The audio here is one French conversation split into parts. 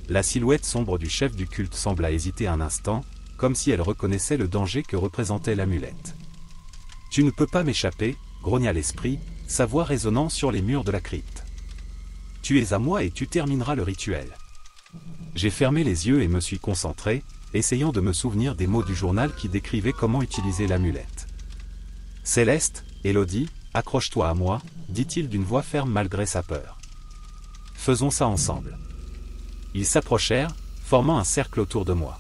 La silhouette sombre du chef du culte sembla hésiter un instant, comme si elle reconnaissait le danger que représentait l'amulette. « Tu ne peux pas m'échapper, » grogna l'esprit, sa voix résonnant sur les murs de la crypte. « Tu es à moi et tu termineras le rituel. » J'ai fermé les yeux et me suis concentré, essayant de me souvenir des mots du journal qui décrivaient comment utiliser l'amulette. « Céleste, Élodie, accroche-toi à moi, » dit-il d'une voix ferme malgré sa peur. « Faisons ça ensemble. » Ils s'approchèrent, formant un cercle autour de moi.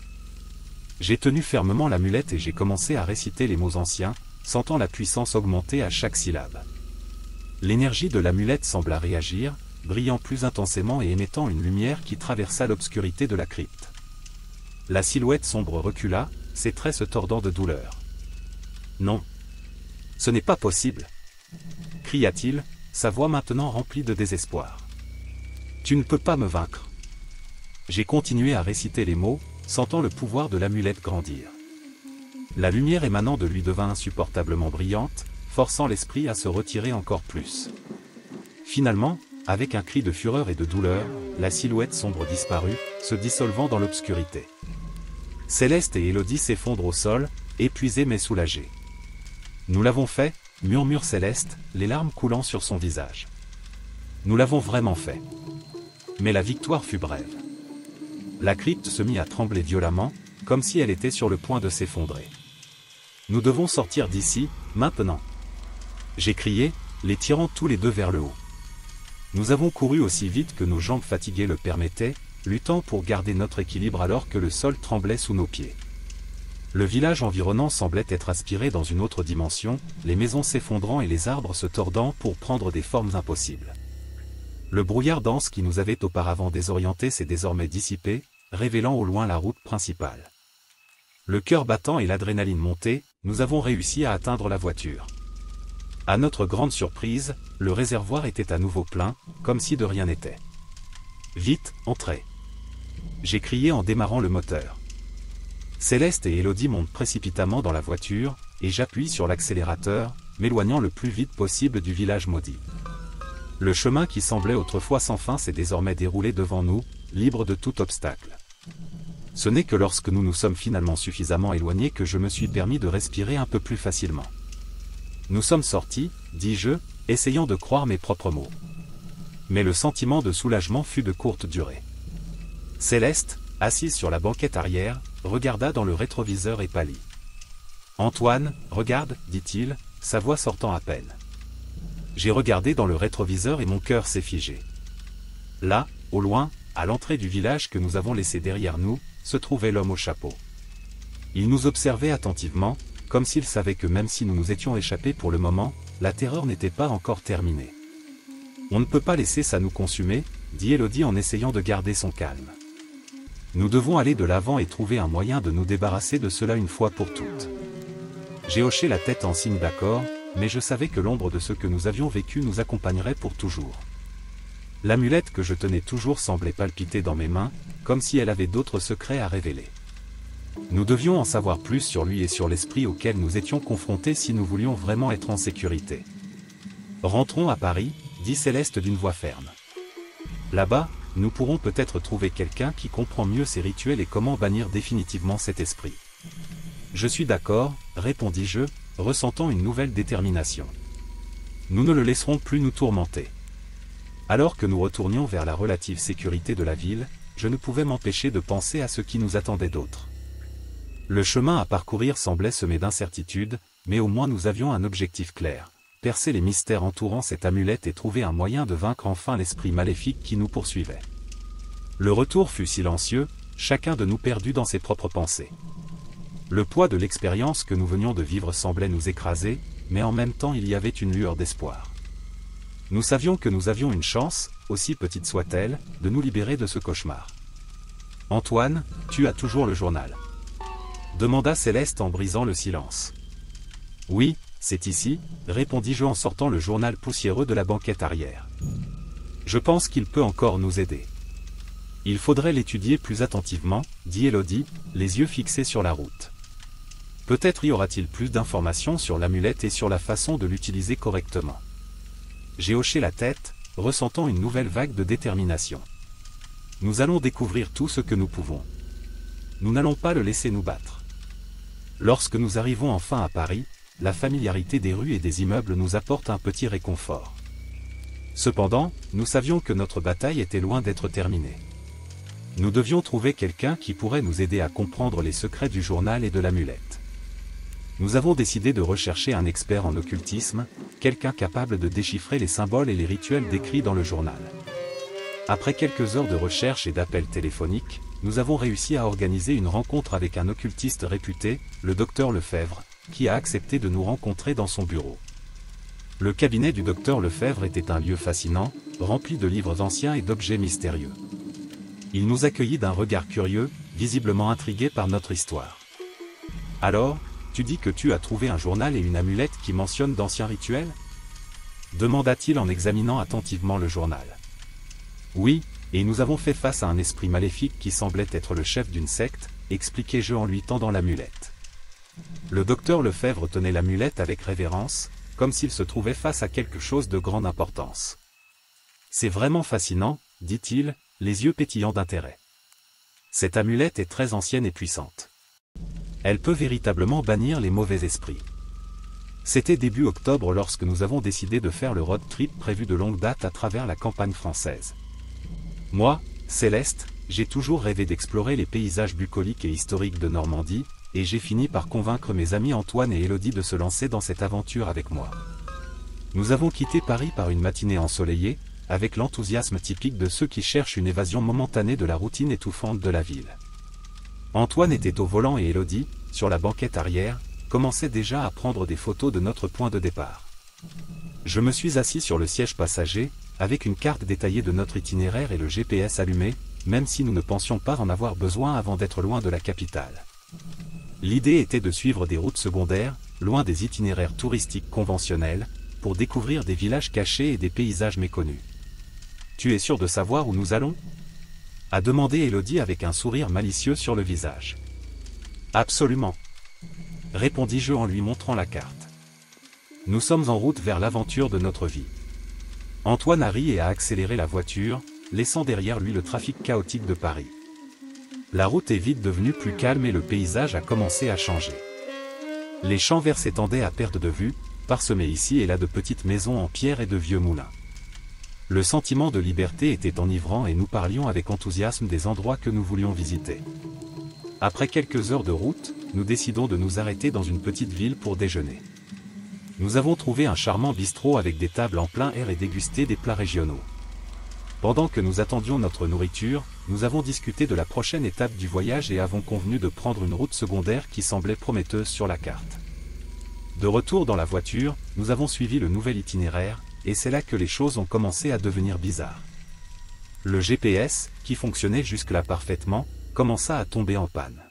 J'ai tenu fermement l'amulette et j'ai commencé à réciter les mots anciens, sentant la puissance augmenter à chaque syllabe. L'énergie de l'amulette sembla réagir, brillant plus intensément et émettant une lumière qui traversa l'obscurité de la crypte. La silhouette sombre recula, ses traits se tordant de douleur. « Non. Ce n'est pas possible !» cria-t-il, sa voix maintenant remplie de désespoir. « Tu ne peux pas me vaincre !» J'ai continué à réciter les mots, sentant le pouvoir de l'amulette grandir. La lumière émanant de lui devint insupportablement brillante, forçant l'esprit à se retirer encore plus. Finalement, avec un cri de fureur et de douleur, la silhouette sombre disparut, se dissolvant dans l'obscurité. Céleste et Élodie s'effondrent au sol, épuisés mais soulagés. « Nous l'avons fait » murmure Céleste, les larmes coulant sur son visage. « Nous l'avons vraiment fait. » Mais la victoire fut brève. La crypte se mit à trembler violemment, comme si elle était sur le point de s'effondrer. « Nous devons sortir d'ici, maintenant !» j'ai crié, les tirant tous les deux vers le haut. Nous avons couru aussi vite que nos jambes fatiguées le permettaient, luttant pour garder notre équilibre alors que le sol tremblait sous nos pieds. Le village environnant semblait être aspiré dans une autre dimension, les maisons s'effondrant et les arbres se tordant pour prendre des formes impossibles. Le brouillard dense qui nous avait auparavant désorientés s'est désormais dissipé, révélant au loin la route principale. Le cœur battant et l'adrénaline montée, nous avons réussi à atteindre la voiture. À notre grande surprise, le réservoir était à nouveau plein, comme si de rien n'était. « Vite, entrez !» j'ai crié en démarrant le moteur. Céleste et Élodie montent précipitamment dans la voiture, et j'appuie sur l'accélérateur, m'éloignant le plus vite possible du village maudit. Le chemin qui semblait autrefois sans fin s'est désormais déroulé devant nous, libre de tout obstacle. Ce n'est que lorsque nous nous sommes finalement suffisamment éloignés que je me suis permis de respirer un peu plus facilement. « Nous sommes sortis » dis-je, essayant de croire mes propres mots. Mais le sentiment de soulagement fut de courte durée. Céleste, assise sur la banquette arrière, regarda dans le rétroviseur et pâlit. « Antoine, regarde » dit-il, sa voix sortant à peine. J'ai regardé dans le rétroviseur et mon cœur s'est figé. Là, au loin, à l'entrée du village que nous avons laissé derrière nous, se trouvait l'homme au chapeau. Il nous observait attentivement, comme s'il savait que même si nous nous étions échappés pour le moment, la terreur n'était pas encore terminée. « On ne peut pas laisser ça nous consumer » dit Élodie en essayant de garder son calme. « Nous devons aller de l'avant et trouver un moyen de nous débarrasser de cela une fois pour toutes. » J'ai hoché la tête en signe d'accord, mais je savais que l'ombre de ce que nous avions vécu nous accompagnerait pour toujours. L'amulette que je tenais toujours semblait palpiter dans mes mains, comme si elle avait d'autres secrets à révéler. Nous devions en savoir plus sur lui et sur l'esprit auquel nous étions confrontés si nous voulions vraiment être en sécurité. « Rentrons à Paris » dit Céleste d'une voix ferme. « Là-bas, nous pourrons peut-être trouver quelqu'un qui comprend mieux ces rituels et comment bannir définitivement cet esprit. » « Je suis d'accord » répondis-je, ressentant une nouvelle détermination. « Nous ne le laisserons plus nous tourmenter. » Alors que nous retournions vers la relative sécurité de la ville, je ne pouvais m'empêcher de penser à ce qui nous attendait d'autre. Le chemin à parcourir semblait semé d'incertitudes, mais au moins nous avions un objectif clair, percer les mystères entourant cette amulette et trouver un moyen de vaincre enfin l'esprit maléfique qui nous poursuivait. Le retour fut silencieux, chacun de nous perdu dans ses propres pensées. Le poids de l'expérience que nous venions de vivre semblait nous écraser, mais en même temps il y avait une lueur d'espoir. Nous savions que nous avions une chance, aussi petite soit-elle, de nous libérer de ce cauchemar. « Antoine, tu as toujours le journal ?» demanda Céleste en brisant le silence. « Oui, c'est ici » répondis-je en sortant le journal poussiéreux de la banquette arrière. « Je pense qu'il peut encore nous aider. » « Il faudrait l'étudier plus attentivement » dit Élodie, les yeux fixés sur la route. « Peut-être y aura-t-il plus d'informations sur l'amulette et sur la façon de l'utiliser correctement. » J'ai hoché la tête, ressentant une nouvelle vague de détermination. Nous allons découvrir tout ce que nous pouvons. Nous n'allons pas le laisser nous battre. Lorsque nous arrivons enfin à Paris, la familiarité des rues et des immeubles nous apporte un petit réconfort. Cependant, nous savions que notre bataille était loin d'être terminée. Nous devions trouver quelqu'un qui pourrait nous aider à comprendre les secrets du journal et de l'amulette. Nous avons décidé de rechercher un expert en occultisme, quelqu'un capable de déchiffrer les symboles et les rituels décrits dans le journal. Après quelques heures de recherche et d'appels téléphoniques, nous avons réussi à organiser une rencontre avec un occultiste réputé, le docteur Lefebvre, qui a accepté de nous rencontrer dans son bureau. Le cabinet du docteur Lefebvre était un lieu fascinant, rempli de livres anciens et d'objets mystérieux. Il nous accueillit d'un regard curieux, visiblement intrigué par notre histoire. « Alors, tu dis que tu as trouvé un journal et une amulette qui mentionnent d'anciens rituels ?» demanda-t-il en examinant attentivement le journal. « Oui, et nous avons fait face à un esprit maléfique qui semblait être le chef d'une secte, expliquai-je en lui tendant l'amulette. Le docteur Lefebvre tenait l'amulette avec révérence, comme s'il se trouvait face à quelque chose de grande importance. « C'est vraiment fascinant, dit-il, les yeux pétillants d'intérêt. Cette amulette est très ancienne et puissante. Elle peut véritablement bannir les mauvais esprits. » C'était début octobre lorsque nous avons décidé de faire le road trip prévu de longue date à travers la campagne française. Moi, Céleste, j'ai toujours rêvé d'explorer les paysages bucoliques et historiques de Normandie, et j'ai fini par convaincre mes amis Antoine et Élodie de se lancer dans cette aventure avec moi. Nous avons quitté Paris par une matinée ensoleillée, avec l'enthousiasme typique de ceux qui cherchent une évasion momentanée de la routine étouffante de la ville. Antoine était au volant et Élodie, sur la banquette arrière, commençait déjà à prendre des photos de notre point de départ. Je me suis assis sur le siège passager, avec une carte détaillée de notre itinéraire et le GPS allumé, même si nous ne pensions pas en avoir besoin avant d'être loin de la capitale. L'idée était de suivre des routes secondaires, loin des itinéraires touristiques conventionnels, pour découvrir des villages cachés et des paysages méconnus. « Tu es sûr de savoir où nous allons ?» a demandé Élodie avec un sourire malicieux sur le visage. « Absolument !» répondis-je en lui montrant la carte. « Nous sommes en route vers l'aventure de notre vie. » Antoine a ri et a accéléré la voiture, laissant derrière lui le trafic chaotique de Paris. La route est vite devenue plus calme et le paysage a commencé à changer. Les champs verts s'étendaient à perte de vue, parsemés ici et là de petites maisons en pierre et de vieux moulins. Le sentiment de liberté était enivrant et nous parlions avec enthousiasme des endroits que nous voulions visiter. Après quelques heures de route, nous décidons de nous arrêter dans une petite ville pour déjeuner. Nous avons trouvé un charmant bistrot avec des tables en plein air et dégusté des plats régionaux. Pendant que nous attendions notre nourriture, nous avons discuté de la prochaine étape du voyage et avons convenu de prendre une route secondaire qui semblait prometteuse sur la carte. De retour dans la voiture, nous avons suivi le nouvel itinéraire, et c'est là que les choses ont commencé à devenir bizarres. Le GPS, qui fonctionnait jusque-là parfaitement, commença à tomber en panne.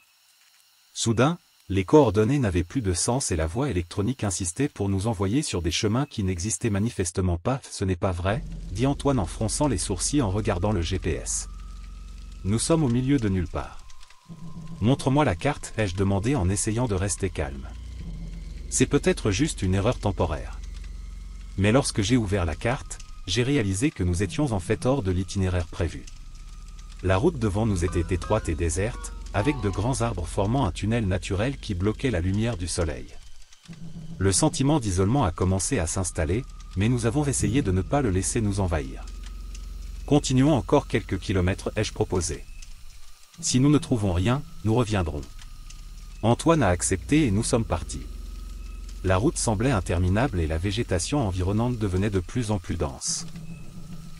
Soudain, les coordonnées n'avaient plus de sens et la voie électronique insistait pour nous envoyer sur des chemins qui n'existaient manifestement pas. « Ce n'est pas vrai », dit Antoine en fronçant les sourcils en regardant le GPS. « Nous sommes au milieu de nulle part. »« Montre-moi la carte », ai-je demandé en essayant de rester calme. « C'est peut-être juste une erreur temporaire. » Mais lorsque j'ai ouvert la carte, j'ai réalisé que nous étions en fait hors de l'itinéraire prévu. La route devant nous était étroite et déserte, avec de grands arbres formant un tunnel naturel qui bloquait la lumière du soleil. Le sentiment d'isolement a commencé à s'installer, mais nous avons essayé de ne pas le laisser nous envahir. « Continuons encore quelques kilomètres », ai-je proposé. « Si nous ne trouvons rien, nous reviendrons. » Antoine a accepté et nous sommes partis. La route semblait interminable et la végétation environnante devenait de plus en plus dense.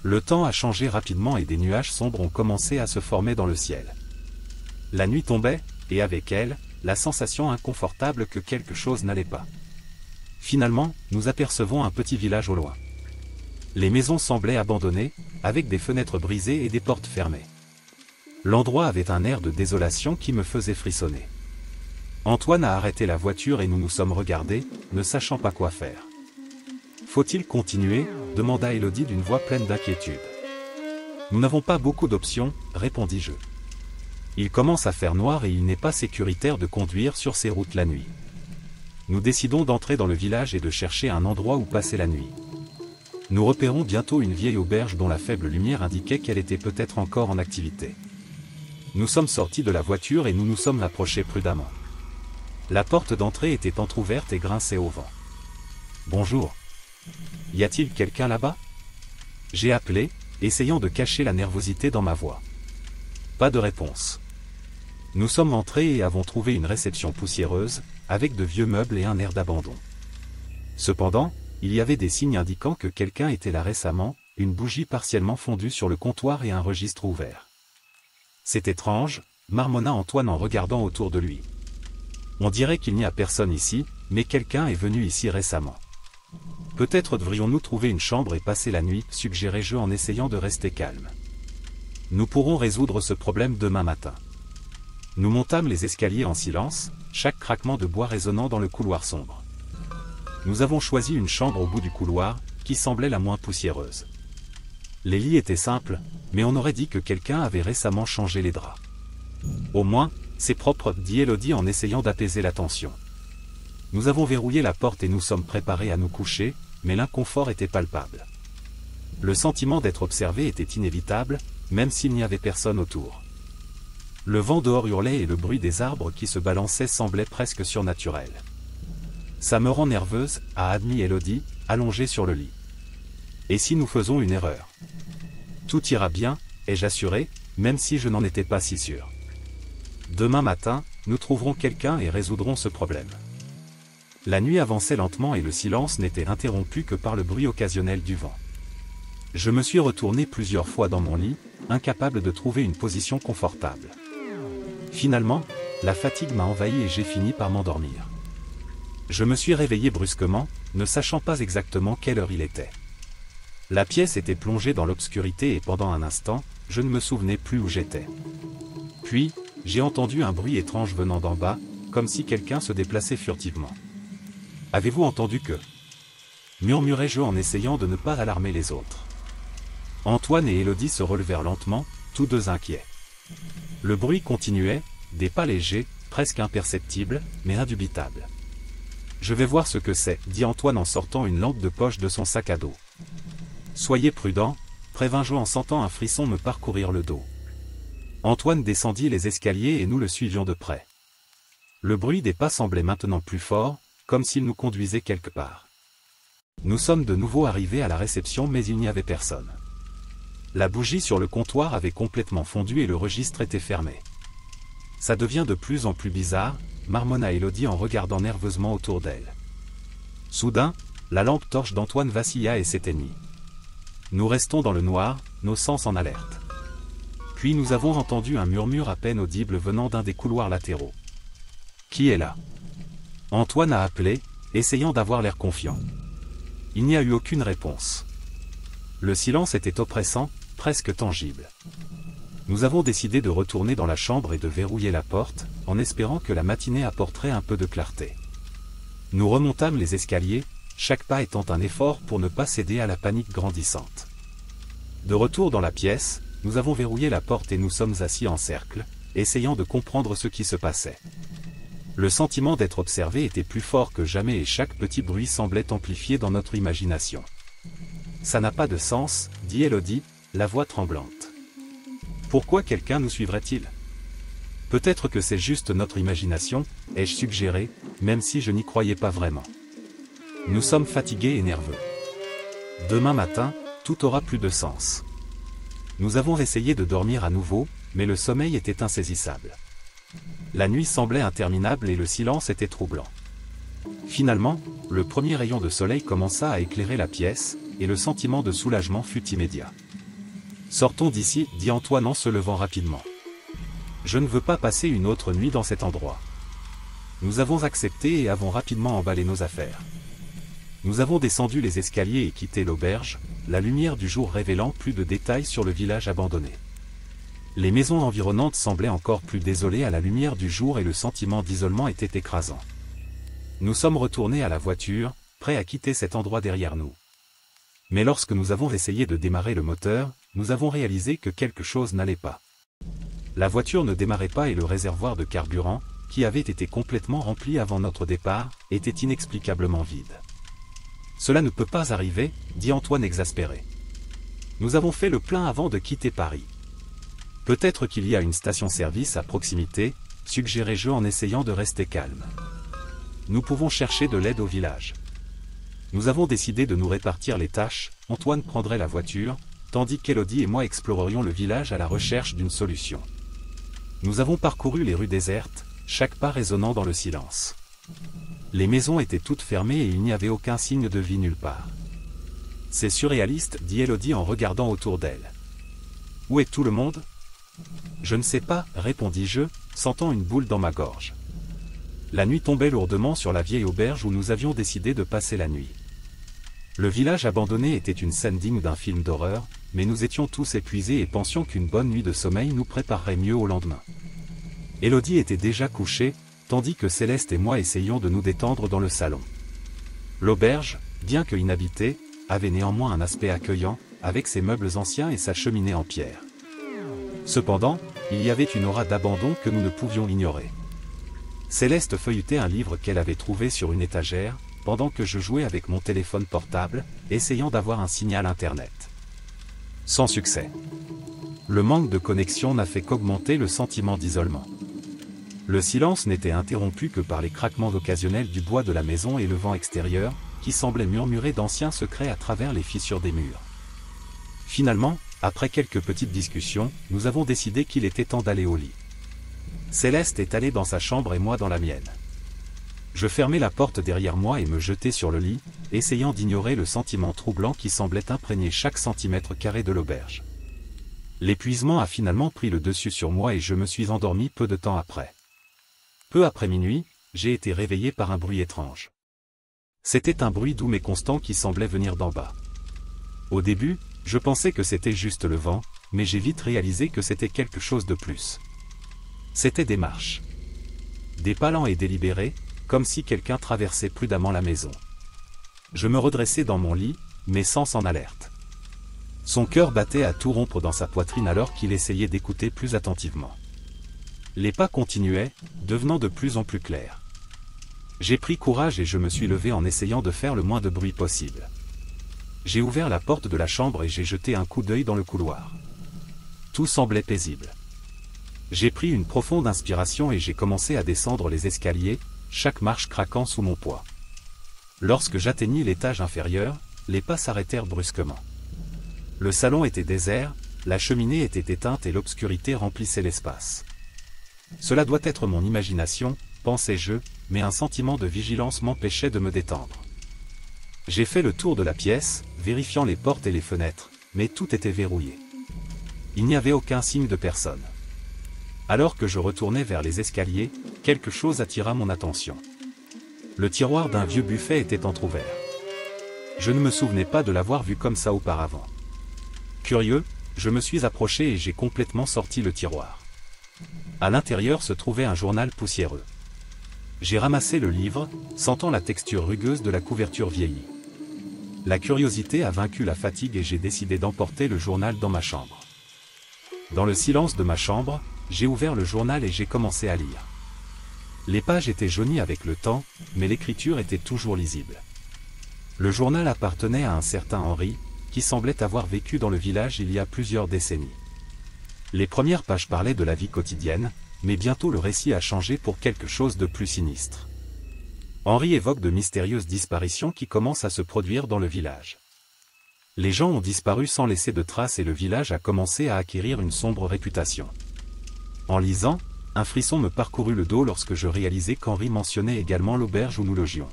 Le temps a changé rapidement et des nuages sombres ont commencé à se former dans le ciel. La nuit tombait, et avec elle, la sensation inconfortable que quelque chose n'allait pas. Finalement, nous apercevons un petit village au loin. Les maisons semblaient abandonnées, avec des fenêtres brisées et des portes fermées. L'endroit avait un air de désolation qui me faisait frissonner. Antoine a arrêté la voiture et nous nous sommes regardés, ne sachant pas quoi faire. « Faut-il continuer ?» demanda Élodie d'une voix pleine d'inquiétude. « Nous n'avons pas beaucoup d'options, » répondis-je. Il commence à faire noir et il n'est pas sécuritaire de conduire sur ces routes la nuit. Nous décidons d'entrer dans le village et de chercher un endroit où passer la nuit. Nous repérons bientôt une vieille auberge dont la faible lumière indiquait qu'elle était peut-être encore en activité. Nous sommes sortis de la voiture et nous nous sommes approchés prudemment. La porte d'entrée était entr'ouverte et grinçait au vent. « Bonjour. Y a-t-il quelqu'un là-bas » J'ai appelé, essayant de cacher la nervosité dans ma voix. Pas de réponse. Nous sommes entrés et avons trouvé une réception poussiéreuse, avec de vieux meubles et un air d'abandon. Cependant, il y avait des signes indiquant que quelqu'un était là récemment, une bougie partiellement fondue sur le comptoir et un registre ouvert. C'est étrange, marmonna Antoine en regardant autour de lui. On dirait qu'il n'y a personne ici, mais quelqu'un est venu ici récemment. Peut-être devrions-nous trouver une chambre et passer la nuit, suggérai-je en essayant de rester calme. Nous pourrons résoudre ce problème demain matin. Nous montâmes les escaliers en silence, chaque craquement de bois résonnant dans le couloir sombre. Nous avons choisi une chambre au bout du couloir, qui semblait la moins poussiéreuse. Les lits étaient simples, mais on aurait dit que quelqu'un avait récemment changé les draps. Au moins, c'est propre, dit Élodie en essayant d'apaiser la tension. Nous avons verrouillé la porte et nous sommes préparés à nous coucher, mais l'inconfort était palpable. Le sentiment d'être observé était inévitable, même s'il n'y avait personne autour. Le vent dehors hurlait et le bruit des arbres qui se balançaient semblait presque surnaturel. Ça me rend nerveuse, a admis Élodie, allongée sur le lit. Et si nous faisons une erreur? Tout ira bien, ai-je assuré, même si je n'en étais pas si sûr. Demain matin, nous trouverons quelqu'un et résoudrons ce problème. La nuit avançait lentement et le silence n'était interrompu que par le bruit occasionnel du vent. Je me suis retourné plusieurs fois dans mon lit, incapable de trouver une position confortable. Finalement, la fatigue m'a envahi et j'ai fini par m'endormir. Je me suis réveillé brusquement, ne sachant pas exactement quelle heure il était. La pièce était plongée dans l'obscurité et pendant un instant, je ne me souvenais plus où j'étais. Puis, j'ai entendu un bruit étrange venant d'en bas, comme si quelqu'un se déplaçait furtivement. « Avez-vous entendu que » murmurai-je en essayant de ne pas alarmer les autres. Antoine et Élodie se relevèrent lentement, tous deux inquiets. Le bruit continuait, des pas légers, presque imperceptibles, mais indubitables. « Je vais voir ce que c'est, » dit Antoine en sortant une lampe de poche de son sac à dos. « Soyez prudent, » prévins-je en sentant un frisson me parcourir le dos. Antoine descendit les escaliers et nous le suivions de près. Le bruit des pas semblait maintenant plus fort, comme s'il nous conduisait quelque part. Nous sommes de nouveau arrivés à la réception mais il n'y avait personne. La bougie sur le comptoir avait complètement fondu et le registre était fermé. Ça devient de plus en plus bizarre, marmonna Élodie en regardant nerveusement autour d'elle. Soudain, la lampe torche d'Antoine vacilla et s'éteignit. Nous restons dans le noir, nos sens en alerte. Puis nous avons entendu un murmure à peine audible venant d'un des couloirs latéraux. « Qui est là ?» Antoine a appelé, essayant d'avoir l'air confiant. Il n'y a eu aucune réponse. Le silence était oppressant, presque tangible. Nous avons décidé de retourner dans la chambre et de verrouiller la porte, en espérant que la matinée apporterait un peu de clarté. Nous remontâmes les escaliers, chaque pas étant un effort pour ne pas céder à la panique grandissante. De retour dans la pièce, nous avons verrouillé la porte et nous sommes assis en cercle, essayant de comprendre ce qui se passait. Le sentiment d'être observé était plus fort que jamais et chaque petit bruit semblait amplifié dans notre imagination. « Ça n'a pas de sens, » dit Élodie, la voix tremblante. « Pourquoi quelqu'un nous suivrait-il ? Peut-être que c'est juste notre imagination, ai-je suggéré, même si je n'y croyais pas vraiment. Nous sommes fatigués et nerveux. Demain matin, tout aura plus de sens. » Nous avons essayé de dormir à nouveau, mais le sommeil était insaisissable. La nuit semblait interminable et le silence était troublant. Finalement, le premier rayon de soleil commença à éclairer la pièce, et le sentiment de soulagement fut immédiat. « Sortons d'ici, » dit Antoine en se levant rapidement. « Je ne veux pas passer une autre nuit dans cet endroit. » Nous avons accepté et avons rapidement emballé nos affaires. Nous avons descendu les escaliers et quitté l'auberge, la lumière du jour révélant plus de détails sur le village abandonné. Les maisons environnantes semblaient encore plus désolées à la lumière du jour et le sentiment d'isolement était écrasant. Nous sommes retournés à la voiture, prêts à quitter cet endroit derrière nous. Mais lorsque nous avons essayé de démarrer le moteur, nous avons réalisé que quelque chose n'allait pas. La voiture ne démarrait pas et le réservoir de carburant, qui avait été complètement rempli avant notre départ, était inexplicablement vide. Cela ne peut pas arriver, dit Antoine exaspéré. Nous avons fait le plein avant de quitter Paris. Peut-être qu'il y a une station-service à proximité, suggérai-je en essayant de rester calme. Nous pouvons chercher de l'aide au village. Nous avons décidé de nous répartir les tâches, Antoine prendrait la voiture, tandis qu'Élodie et moi explorerions le village à la recherche d'une solution. Nous avons parcouru les rues désertes, chaque pas résonnant dans le silence. Les maisons étaient toutes fermées et il n'y avait aucun signe de vie nulle part. C'est surréaliste, dit Élodie en regardant autour d'elle. Où est tout le monde? Je ne sais pas, répondis-je, sentant une boule dans ma gorge. La nuit tombait lourdement sur la vieille auberge où nous avions décidé de passer la nuit. Le village abandonné était une scène digne d'un film d'horreur, mais nous étions tous épuisés et pensions qu'une bonne nuit de sommeil nous préparerait mieux au lendemain. Élodie était déjà couchée, tandis que Céleste et moi essayions de nous détendre dans le salon. L'auberge, bien que inhabitée, avait néanmoins un aspect accueillant, avec ses meubles anciens et sa cheminée en pierre. Cependant, il y avait une aura d'abandon que nous ne pouvions ignorer. Céleste feuilletait un livre qu'elle avait trouvé sur une étagère, pendant que je jouais avec mon téléphone portable, essayant d'avoir un signal internet. Sans succès. Le manque de connexion n'a fait qu'augmenter le sentiment d'isolement. Le silence n'était interrompu que par les craquements occasionnels du bois de la maison et le vent extérieur, qui semblait murmurer d'anciens secrets à travers les fissures des murs. Finalement, après quelques petites discussions, nous avons décidé qu'il était temps d'aller au lit. Céleste est allée dans sa chambre et moi dans la mienne. Je fermai la porte derrière moi et me jetai sur le lit, essayant d'ignorer le sentiment troublant qui semblait imprégner chaque centimètre carré de l'auberge. L'épuisement a finalement pris le dessus sur moi et je me suis endormi peu de temps après. Peu après minuit, j'ai été réveillé par un bruit étrange. C'était un bruit doux mais constant qui semblait venir d'en bas. Au début, je pensais que c'était juste le vent, mais j'ai vite réalisé que c'était quelque chose de plus. C'étaient des marches. Des pas lents et délibérés, comme si quelqu'un traversait prudemment la maison. Je me redressai dans mon lit, mais sans alerte. Son cœur battait à tout rompre dans sa poitrine alors qu'il essayait d'écouter plus attentivement. Les pas continuaient, devenant de plus en plus clairs. J'ai pris courage et je me suis levé en essayant de faire le moins de bruit possible. J'ai ouvert la porte de la chambre et j'ai jeté un coup d'œil dans le couloir. Tout semblait paisible. J'ai pris une profonde inspiration et j'ai commencé à descendre les escaliers, chaque marche craquant sous mon poids. Lorsque j'atteignis l'étage inférieur, les pas s'arrêtèrent brusquement. Le salon était désert, la cheminée était éteinte et l'obscurité remplissait l'espace. Cela doit être mon imagination, pensais-je, mais un sentiment de vigilance m'empêchait de me détendre. J'ai fait le tour de la pièce, vérifiant les portes et les fenêtres, mais tout était verrouillé. Il n'y avait aucun signe de personne. Alors que je retournais vers les escaliers, quelque chose attira mon attention. Le tiroir d'un vieux buffet était entrouvert. Je ne me souvenais pas de l'avoir vu comme ça auparavant. Curieux, je me suis approché et j'ai complètement sorti le tiroir. À l'intérieur se trouvait un journal poussiéreux. J'ai ramassé le livre, sentant la texture rugueuse de la couverture vieillie. La curiosité a vaincu la fatigue et j'ai décidé d'emporter le journal dans ma chambre. Dans le silence de ma chambre, j'ai ouvert le journal et j'ai commencé à lire. Les pages étaient jaunies avec le temps, mais l'écriture était toujours lisible. Le journal appartenait à un certain Henri, qui semblait avoir vécu dans le village il y a plusieurs décennies. Les premières pages parlaient de la vie quotidienne, mais bientôt le récit a changé pour quelque chose de plus sinistre. Henri évoque de mystérieuses disparitions qui commencent à se produire dans le village. Les gens ont disparu sans laisser de traces et le village a commencé à acquérir une sombre réputation. En lisant, un frisson me parcourut le dos lorsque je réalisai qu'Henri mentionnait également l'auberge où nous logions.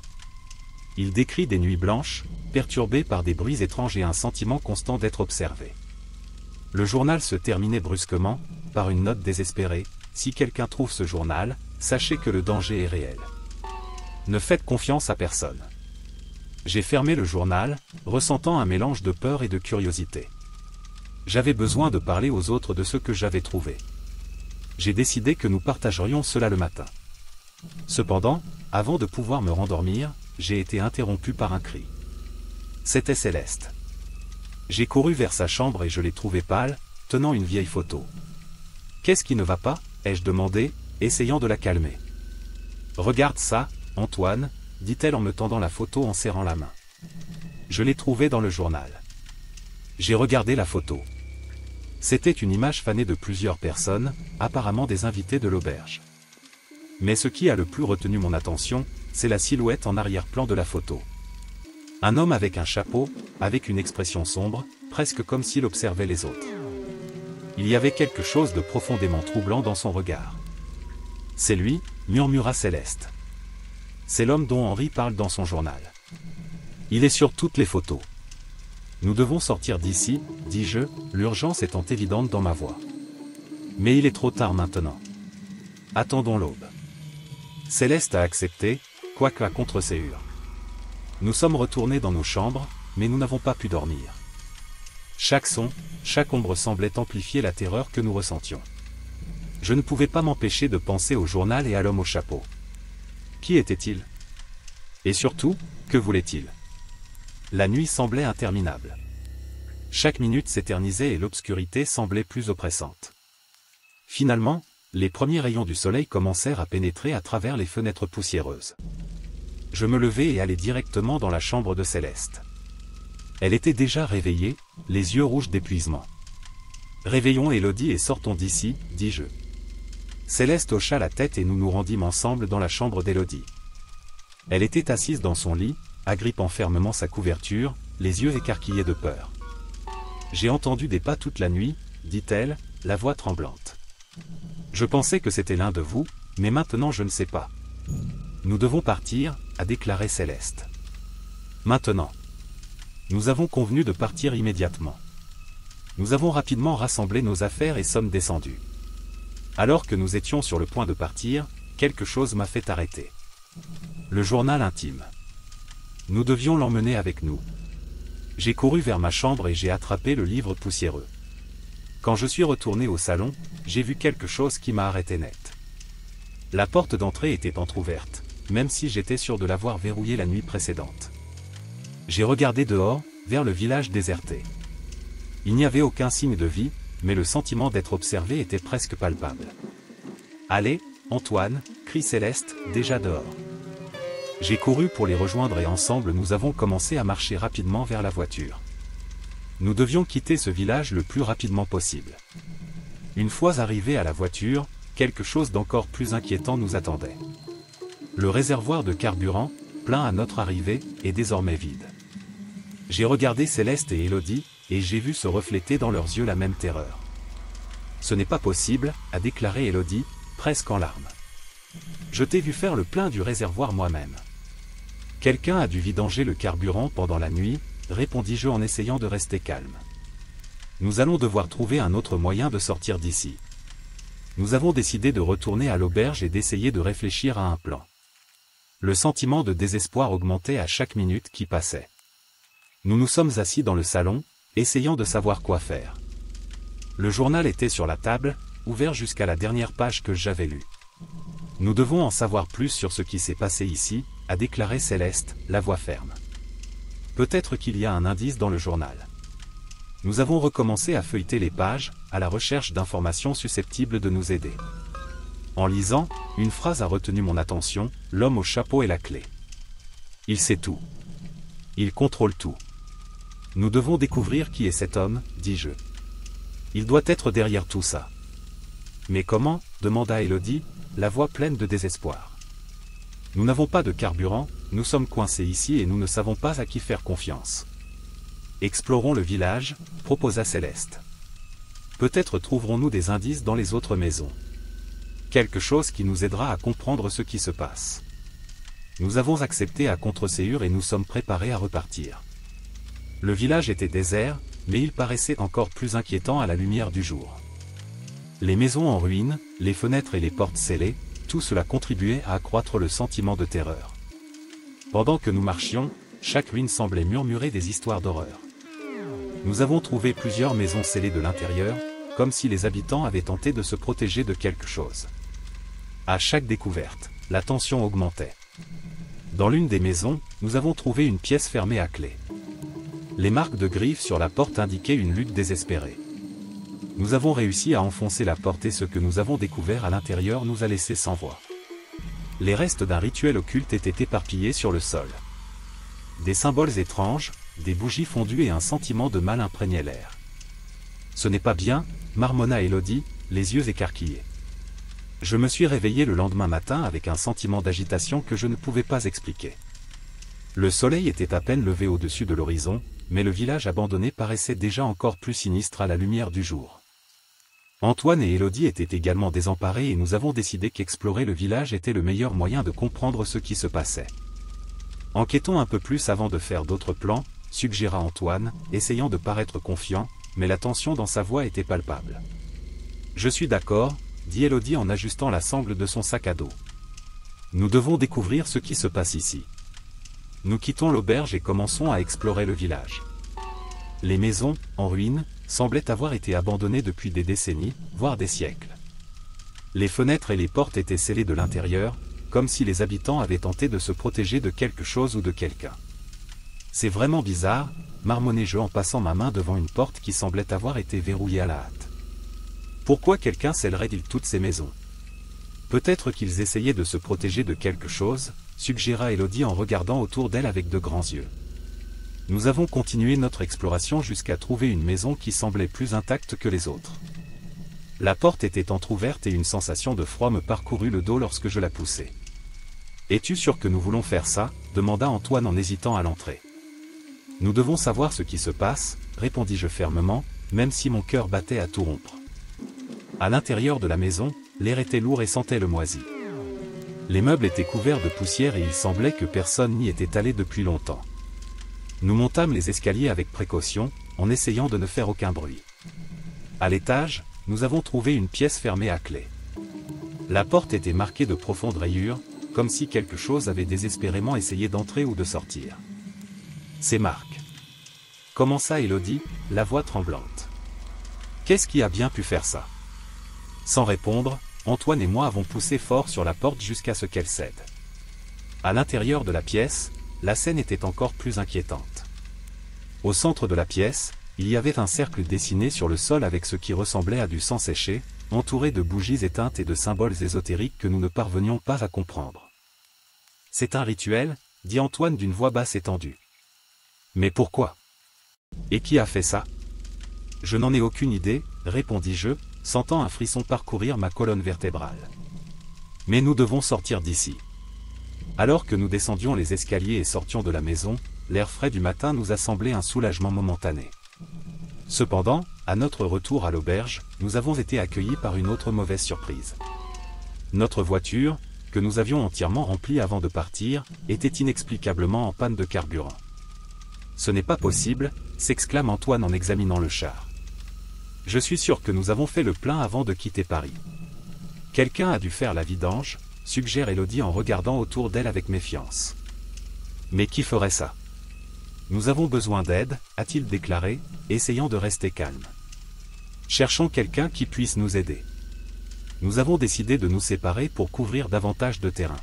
Il décrit des nuits blanches, perturbées par des bruits étranges et un sentiment constant d'être observé. Le journal se terminait brusquement, par une note désespérée: « Si quelqu'un trouve ce journal, sachez que le danger est réel. Ne faites confiance à personne. » J'ai fermé le journal, ressentant un mélange de peur et de curiosité. J'avais besoin de parler aux autres de ce que j'avais trouvé. J'ai décidé que nous partagerions cela le matin. Cependant, avant de pouvoir me rendormir, j'ai été interrompu par un cri. C'était Céleste. J'ai couru vers sa chambre et je l'ai trouvée pâle, tenant une vieille photo. « Qu'est-ce qui ne va pas ?» ai-je demandé, essayant de la calmer. « Regarde ça, Antoine », dit-elle en me tendant la photo en serrant la main. Je l'ai trouvé dans le journal. J'ai regardé la photo. C'était une image fanée de plusieurs personnes, apparemment des invités de l'auberge. Mais ce qui a le plus retenu mon attention, c'est la silhouette en arrière-plan de la photo. Un homme avec un chapeau, avec une expression sombre, presque comme s'il observait les autres. Il y avait quelque chose de profondément troublant dans son regard. « C'est lui », murmura Céleste. C'est l'homme dont Henri parle dans son journal. Il est sur toutes les photos. Nous devons sortir d'ici, dis-je, l'urgence étant évidente dans ma voix. Mais il est trop tard maintenant. Attendons l'aube. Céleste a accepté, quoique à contre-séhure. Nous sommes retournés dans nos chambres, mais nous n'avons pas pu dormir. Chaque son, chaque ombre semblait amplifier la terreur que nous ressentions. Je ne pouvais pas m'empêcher de penser au journal et à l'homme au chapeau. Qui était-il? Et surtout, que voulait-il? La nuit semblait interminable. Chaque minute s'éternisait et l'obscurité semblait plus oppressante. Finalement, les premiers rayons du soleil commencèrent à pénétrer à travers les fenêtres poussiéreuses. Je me levai et allai directement dans la chambre de Céleste. Elle était déjà réveillée, les yeux rouges d'épuisement. « Réveillons Élodie et sortons d'ici, dis-je. » Céleste hocha la tête et nous nous rendîmes ensemble dans la chambre d'Élodie. Elle était assise dans son lit, agrippant fermement sa couverture, les yeux écarquillés de peur. « J'ai entendu des pas toute la nuit, dit-elle, la voix tremblante. Je pensais que c'était l'un de vous, mais maintenant je ne sais pas. Nous devons partir, a déclaré Céleste. Maintenant. Nous avons convenu de partir immédiatement. Nous avons rapidement rassemblé nos affaires et sommes descendus. Alors que nous étions sur le point de partir, quelque chose m'a fait arrêter. Le journal intime. Nous devions l'emmener avec nous. J'ai couru vers ma chambre et j'ai attrapé le livre poussiéreux. Quand je suis retourné au salon, j'ai vu quelque chose qui m'a arrêté net. La porte d'entrée était entr'ouverte, même si j'étais sûr de l'avoir verrouillée la nuit précédente. J'ai regardé dehors, vers le village déserté. Il n'y avait aucun signe de vie, mais le sentiment d'être observé était presque palpable. « Allez, Antoine !» crie Céleste, déjà dehors. J'ai couru pour les rejoindre et ensemble nous avons commencé à marcher rapidement vers la voiture. Nous devions quitter ce village le plus rapidement possible. Une fois arrivés à la voiture, quelque chose d'encore plus inquiétant nous attendait. Le réservoir de carburant, plein à notre arrivée, est désormais vide. J'ai regardé Céleste et Élodie, et j'ai vu se refléter dans leurs yeux la même terreur. « Ce n'est pas possible, a déclaré Élodie, presque en larmes. Je t'ai vu faire le plein du réservoir moi-même. Quelqu'un a dû vidanger le carburant pendant la nuit, répondis-je en essayant de rester calme. Nous allons devoir trouver un autre moyen de sortir d'ici. Nous avons décidé de retourner à l'auberge et d'essayer de réfléchir à un plan. Le sentiment de désespoir augmentait à chaque minute qui passait. Nous nous sommes assis dans le salon, essayant de savoir quoi faire. Le journal était sur la table, ouvert jusqu'à la dernière page que j'avais lue. Nous devons en savoir plus sur ce qui s'est passé ici, a déclaré Céleste, la voix ferme. Peut-être qu'il y a un indice dans le journal. Nous avons recommencé à feuilleter les pages, à la recherche d'informations susceptibles de nous aider. En lisant, une phrase a retenu mon attention, l'homme au chapeau et la clé. Il sait tout. Il contrôle tout. Nous devons découvrir qui est cet homme, dis-je. Il doit être derrière tout ça. Mais comment, demanda Élodie, la voix pleine de désespoir. Nous n'avons pas de carburant, nous sommes coincés ici et nous ne savons pas à qui faire confiance. Explorons le village, proposa Céleste. Peut-être trouverons-nous des indices dans les autres maisons. Quelque chose qui nous aidera à comprendre ce qui se passe. Nous avons accepté à contre-séhure et nous sommes préparés à repartir. Le village était désert, mais il paraissait encore plus inquiétant à la lumière du jour. Les maisons en ruine, les fenêtres et les portes scellées, tout cela contribuait à accroître le sentiment de terreur. Pendant que nous marchions, chaque ruine semblait murmurer des histoires d'horreur. Nous avons trouvé plusieurs maisons scellées de l'intérieur, comme si les habitants avaient tenté de se protéger de quelque chose. À chaque découverte, la tension augmentait. Dans l'une des maisons, nous avons trouvé une pièce fermée à clé. Les marques de griffes sur la porte indiquaient une lutte désespérée. Nous avons réussi à enfoncer la porte et ce que nous avons découvert à l'intérieur nous a laissé sans voix. Les restes d'un rituel occulte étaient éparpillés sur le sol. Des symboles étranges, des bougies fondues et un sentiment de mal imprégnaient l'air. Ce n'est pas bien, marmonna Élodie, les yeux écarquillés. Je me suis réveillé le lendemain matin avec un sentiment d'agitation que je ne pouvais pas expliquer. Le soleil était à peine levé au-dessus de l'horizon, mais le village abandonné paraissait déjà encore plus sinistre à la lumière du jour. Antoine et Élodie étaient également désemparés et nous avons décidé qu'explorer le village était le meilleur moyen de comprendre ce qui se passait. Enquêtons un peu plus avant de faire d'autres plans, suggéra Antoine, essayant de paraître confiant, mais la tension dans sa voix était palpable. Je suis d'accord, dit Élodie en ajustant la sangle de son sac à dos. Nous devons découvrir ce qui se passe ici. Nous quittons l'auberge et commençons à explorer le village. Les maisons, en ruine, semblaient avoir été abandonnées depuis des décennies, voire des siècles. Les fenêtres et les portes étaient scellées de l'intérieur, comme si les habitants avaient tenté de se protéger de quelque chose ou de quelqu'un. C'est vraiment bizarre, marmonnai-je en passant ma main devant une porte qui semblait avoir été verrouillée à la hâte. Pourquoi quelqu'un scellerait-il toutes ces maisons? Peut-être qu'ils essayaient de se protéger de quelque chose, suggéra Élodie en regardant autour d'elle avec de grands yeux. Nous avons continué notre exploration jusqu'à trouver une maison qui semblait plus intacte que les autres. La porte était entr'ouverte et une sensation de froid me parcourut le dos lorsque je la poussai. « Es-tu sûr que nous voulons faire ça ?» demanda Antoine en hésitant à l'entrée. « Nous devons savoir ce qui se passe, » répondis-je fermement, même si mon cœur battait à tout rompre. À l'intérieur de la maison, l'air était lourd et sentait le moisi. Les meubles étaient couverts de poussière et il semblait que personne n'y était allé depuis longtemps. Nous montâmes les escaliers avec précaution, en essayant de ne faire aucun bruit. À l'étage, nous avons trouvé une pièce fermée à clé. La porte était marquée de profondes rayures, comme si quelque chose avait désespérément essayé d'entrer ou de sortir. C'est Marc. Commença Élodie, la voix tremblante. Qu'est-ce qui a bien pu faire ça? Sans répondre, Antoine et moi avons poussé fort sur la porte jusqu'à ce qu'elle cède. À l'intérieur de la pièce, la scène était encore plus inquiétante. Au centre de la pièce, il y avait un cercle dessiné sur le sol avec ce qui ressemblait à du sang séché, entouré de bougies éteintes et de symboles ésotériques que nous ne parvenions pas à comprendre. « C'est un rituel » dit Antoine d'une voix basse et tendue. « Mais pourquoi? Et qui a fait ça? » Je n'en ai aucune idée, répondis-je, sentant un frisson parcourir ma colonne vertébrale. « Mais nous devons sortir d'ici. » Alors que nous descendions les escaliers et sortions de la maison, l'air frais du matin nous a semblé un soulagement momentané. Cependant, à notre retour à l'auberge, nous avons été accueillis par une autre mauvaise surprise. Notre voiture, que nous avions entièrement remplie avant de partir, était inexplicablement en panne de carburant. « Ce n'est pas possible !» s'exclame Antoine en examinant le char. « Je suis sûr que nous avons fait le plein avant de quitter Paris. » « Quelqu'un a dû faire la vidange » suggère Élodie en regardant autour d'elle avec méfiance. « Mais qui ferait ça? Nous avons besoin d'aide, a-t-il déclaré, essayant de rester calme. Cherchons quelqu'un qui puisse nous aider. Nous avons décidé de nous séparer pour couvrir davantage de terrain.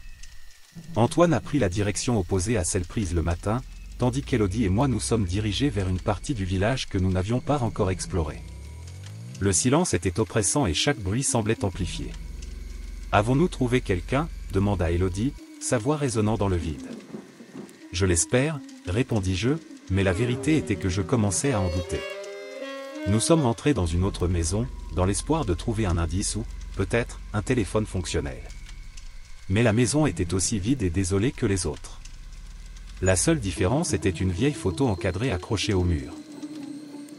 Antoine a pris la direction opposée à celle prise le matin, tandis qu'Élodie et moi nous sommes dirigés vers une partie du village que nous n'avions pas encore explorée. Le silence était oppressant et chaque bruit semblait amplifié. « Avons-nous trouvé quelqu'un » demanda Élodie, sa voix résonnant dans le vide. « Je l'espère » répondis-je, mais la vérité était que je commençais à en douter. Nous sommes entrés dans une autre maison, dans l'espoir de trouver un indice ou, peut-être, un téléphone fonctionnel. Mais la maison était aussi vide et désolée que les autres. La seule différence était une vieille photo encadrée accrochée au mur.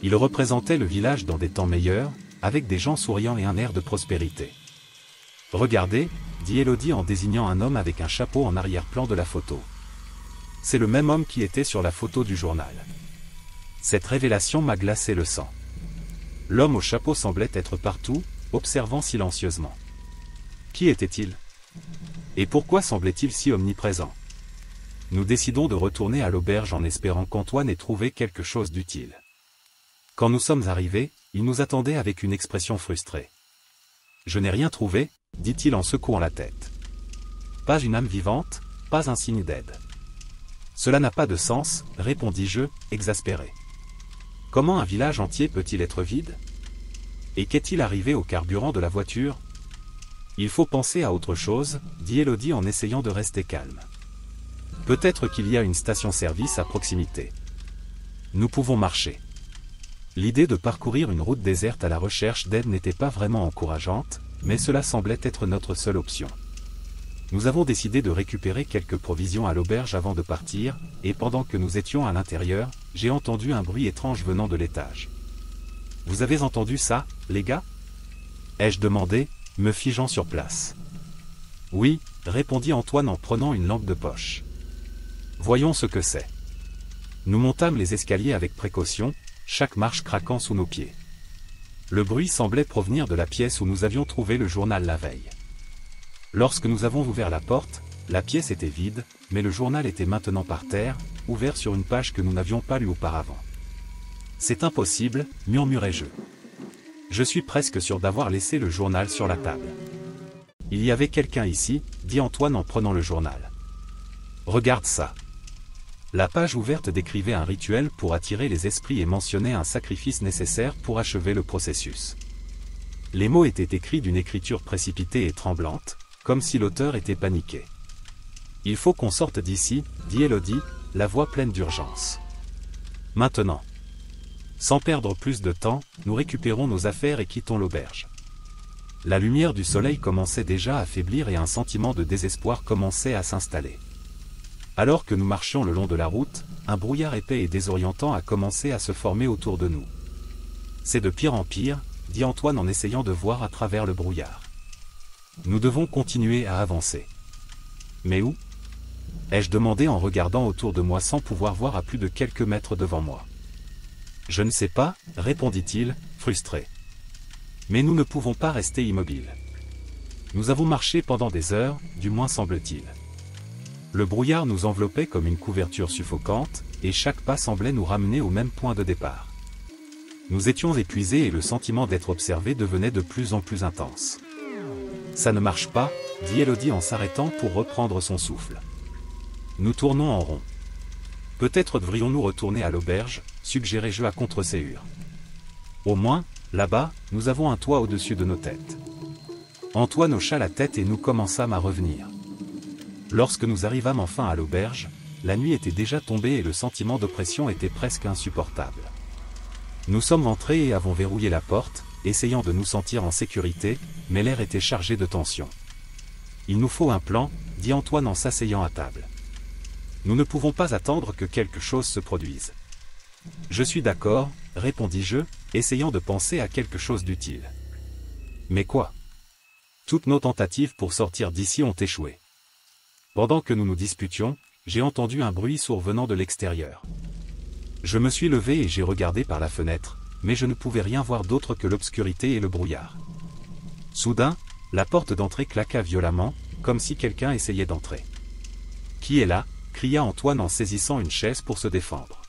Il représentait le village dans des temps meilleurs, avec des gens souriants et un air de prospérité. « Regardez » dit Élodie en désignant un homme avec un chapeau en arrière-plan de la photo. C'est le même homme qui était sur la photo du journal. Cette révélation m'a glacé le sang. L'homme au chapeau semblait être partout, observant silencieusement. Qui était-il? Et pourquoi semblait-il si omniprésent? Nous décidons de retourner à l'auberge en espérant qu'Antoine ait trouvé quelque chose d'utile. Quand nous sommes arrivés, il nous attendait avec une expression frustrée. « Je n'ai rien trouvé » dit-il en secouant la tête. « Pas une âme vivante, pas un signe d'aide. »« Cela n'a pas de sens, » répondis-je, exaspéré. « Comment un village entier peut-il être vide? Et qu'est-il arrivé au carburant de la voiture? »« Il faut penser à autre chose, » dit Élodie en essayant de rester calme. « Peut-être qu'il y a une station-service à proximité. » Nous pouvons marcher. L'idée de parcourir une route déserte à la recherche d'aide n'était pas vraiment encourageante, mais cela semblait être notre seule option. Nous avons décidé de récupérer quelques provisions à l'auberge avant de partir, et pendant que nous étions à l'intérieur, j'ai entendu un bruit étrange venant de l'étage. « Vous avez entendu ça, les gars » ai-je demandé, me figeant sur place. « Oui », répondit Antoine en prenant une lampe de poche. « Voyons ce que c'est. » Nous montâmes les escaliers avec précaution, chaque marche craquant sous nos pieds. Le bruit semblait provenir de la pièce où nous avions trouvé le journal la veille. Lorsque nous avons ouvert la porte, la pièce était vide, mais le journal était maintenant par terre, ouvert sur une page que nous n'avions pas lue auparavant. « C'est impossible », murmurai-je. Je suis presque sûr d'avoir laissé le journal sur la table. « Il y avait quelqu'un ici », dit Antoine en prenant le journal. « Regarde ça. » La page ouverte décrivait un rituel pour attirer les esprits et mentionnait un sacrifice nécessaire pour achever le processus. Les mots étaient écrits d'une écriture précipitée et tremblante, comme si l'auteur était paniqué. « Il faut qu'on sorte d'ici », dit Élodie, la voix pleine d'urgence. « Maintenant. » Sans perdre plus de temps, nous récupérons nos affaires et quittons l'auberge. La lumière du soleil commençait déjà à faiblir et un sentiment de désespoir commençait à s'installer. Alors que nous marchions le long de la route, un brouillard épais et désorientant a commencé à se former autour de nous. « C'est de pire en pire », dit Antoine en essayant de voir à travers le brouillard. Nous devons continuer à avancer. Mais où ? ai-je demandé en regardant autour de moi sans pouvoir voir à plus de quelques mètres devant moi. Je ne sais pas, répondit-il, frustré. Mais nous ne pouvons pas rester immobiles. Nous avons marché pendant des heures, du moins semble-t-il. Le brouillard nous enveloppait comme une couverture suffocante, et chaque pas semblait nous ramener au même point de départ. Nous étions épuisés et le sentiment d'être observés devenait de plus en plus intense. « Ça ne marche pas », dit Élodie en s'arrêtant pour reprendre son souffle. Nous tournons en rond. « Peut-être devrions-nous retourner à l'auberge », suggérai-je à contre-séhure. Au moins, là-bas, nous avons un toit au-dessus de nos têtes. Antoine hocha la tête et nous commençâmes à revenir. Lorsque nous arrivâmes enfin à l'auberge, la nuit était déjà tombée et le sentiment d'oppression était presque insupportable. Nous sommes entrés et avons verrouillé la porte, essayant de nous sentir en sécurité, mais l'air était chargé de tension. « Il nous faut un plan », dit Antoine en s'asseyant à table. « Nous ne pouvons pas attendre que quelque chose se produise. »« Je suis d'accord », répondis-je, essayant de penser à quelque chose d'utile. « Mais quoi ? Toutes nos tentatives pour sortir d'ici ont échoué. » Pendant que nous nous disputions, j'ai entendu un bruit sourd venant de l'extérieur. Je me suis levé et j'ai regardé par la fenêtre, mais je ne pouvais rien voir d'autre que l'obscurité et le brouillard. Soudain, la porte d'entrée claqua violemment, comme si quelqu'un essayait d'entrer. « Qui est là ?» cria Antoine en saisissant une chaise pour se défendre.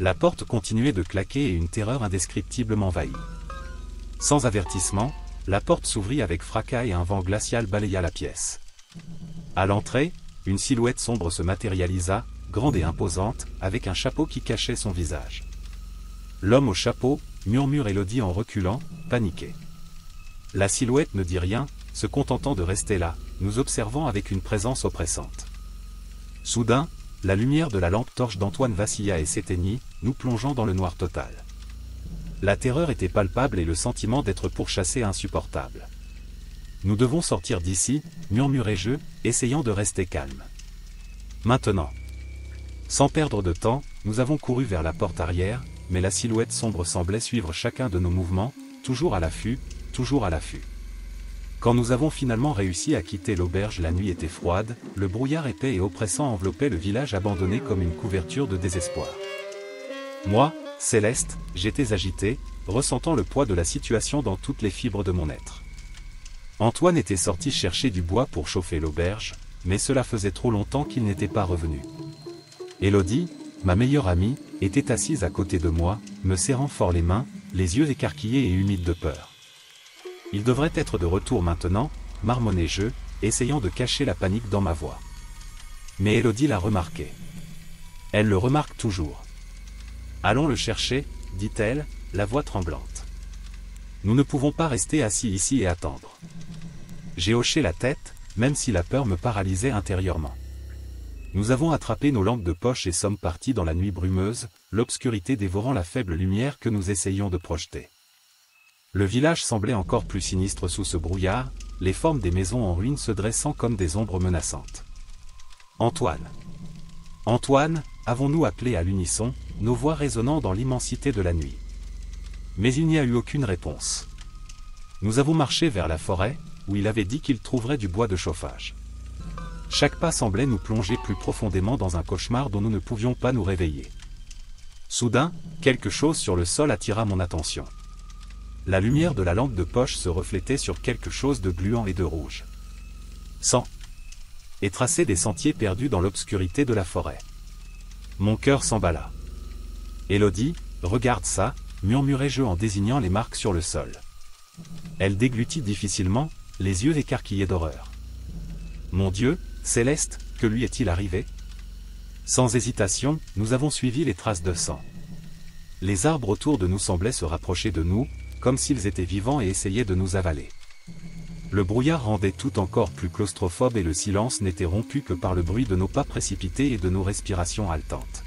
La porte continuait de claquer et une terreur indescriptible m'envahit. Sans avertissement, la porte s'ouvrit avec fracas et un vent glacial balaya la pièce. À l'entrée, une silhouette sombre se matérialisa, grande et imposante, avec un chapeau qui cachait son visage. « L'homme au chapeau » murmure Élodie en reculant, paniquée. La silhouette ne dit rien, se contentant de rester là, nous observant avec une présence oppressante. Soudain, la lumière de la lampe torche d'Antoine vacilla et s'éteignit, nous plongeant dans le noir total. La terreur était palpable et le sentiment d'être pourchassé insupportable. « Nous devons sortir d'ici », murmurai-je, essayant de rester calme. Maintenant. Sans perdre de temps, nous avons couru vers la porte arrière, mais la silhouette sombre semblait suivre chacun de nos mouvements, toujours à l'affût, toujours à l'affût. Quand nous avons finalement réussi à quitter l'auberge, la nuit était froide, le brouillard épais et oppressant enveloppait le village abandonné comme une couverture de désespoir. Moi, Céleste, j'étais agité, ressentant le poids de la situation dans toutes les fibres de mon être. Antoine était sorti chercher du bois pour chauffer l'auberge, mais cela faisait trop longtemps qu'il n'était pas revenu. Élodie, ma meilleure amie, était assise à côté de moi, me serrant fort les mains, les yeux écarquillés et humides de peur. Il devrait être de retour maintenant, marmonnai-je, essayant de cacher la panique dans ma voix. Mais Élodie l'a remarqué. Elle le remarque toujours. « Allons le chercher, » dit-elle, la voix tremblante. « Nous ne pouvons pas rester assis ici et attendre. » J'ai hoché la tête, même si la peur me paralysait intérieurement. Nous avons attrapé nos lampes de poche et sommes partis dans la nuit brumeuse, l'obscurité dévorant la faible lumière que nous essayions de projeter. Le village semblait encore plus sinistre sous ce brouillard, les formes des maisons en ruine se dressant comme des ombres menaçantes. Antoine. Antoine, avons-nous appelé à l'unisson, nos voix résonnant dans l'immensité de la nuit. Mais il n'y a eu aucune réponse. Nous avons marché vers la forêt, où il avait dit qu'il trouverait du bois de chauffage. Chaque pas semblait nous plonger plus profondément dans un cauchemar dont nous ne pouvions pas nous réveiller. Soudain, quelque chose sur le sol attira mon attention. La lumière de la lampe de poche se reflétait sur quelque chose de gluant et de rouge. Sang. Et traçait des sentiers perdus dans l'obscurité de la forêt. Mon cœur s'emballa. Élodie, regarde ça, murmurai-je en désignant les marques sur le sol. Elle déglutit difficilement, les yeux écarquillés d'horreur. Mon Dieu, Céleste, que lui est-il arrivé? Sans hésitation, nous avons suivi les traces de sang. Les arbres autour de nous semblaient se rapprocher de nous, comme s'ils étaient vivants et essayaient de nous avaler. Le brouillard rendait tout encore plus claustrophobe et le silence n'était rompu que par le bruit de nos pas précipités et de nos respirations haletantes.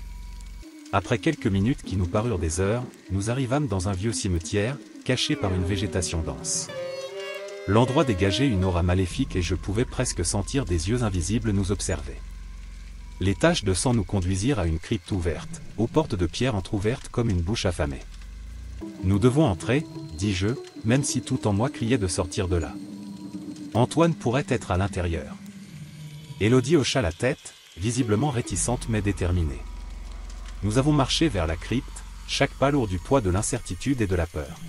Après quelques minutes qui nous parurent des heures, nous arrivâmes dans un vieux cimetière, caché par une végétation dense. L'endroit dégageait une aura maléfique et je pouvais presque sentir des yeux invisibles nous observer. Les taches de sang nous conduisirent à une crypte ouverte, aux portes de pierre entr'ouvertes comme une bouche affamée. Nous devons entrer, dis-je, même si tout en moi criait de sortir de là. Antoine pourrait être à l'intérieur. Élodie hocha la tête, visiblement réticente mais déterminée. Nous avons marché vers la crypte, chaque pas lourd du poids de l'incertitude et de la peur.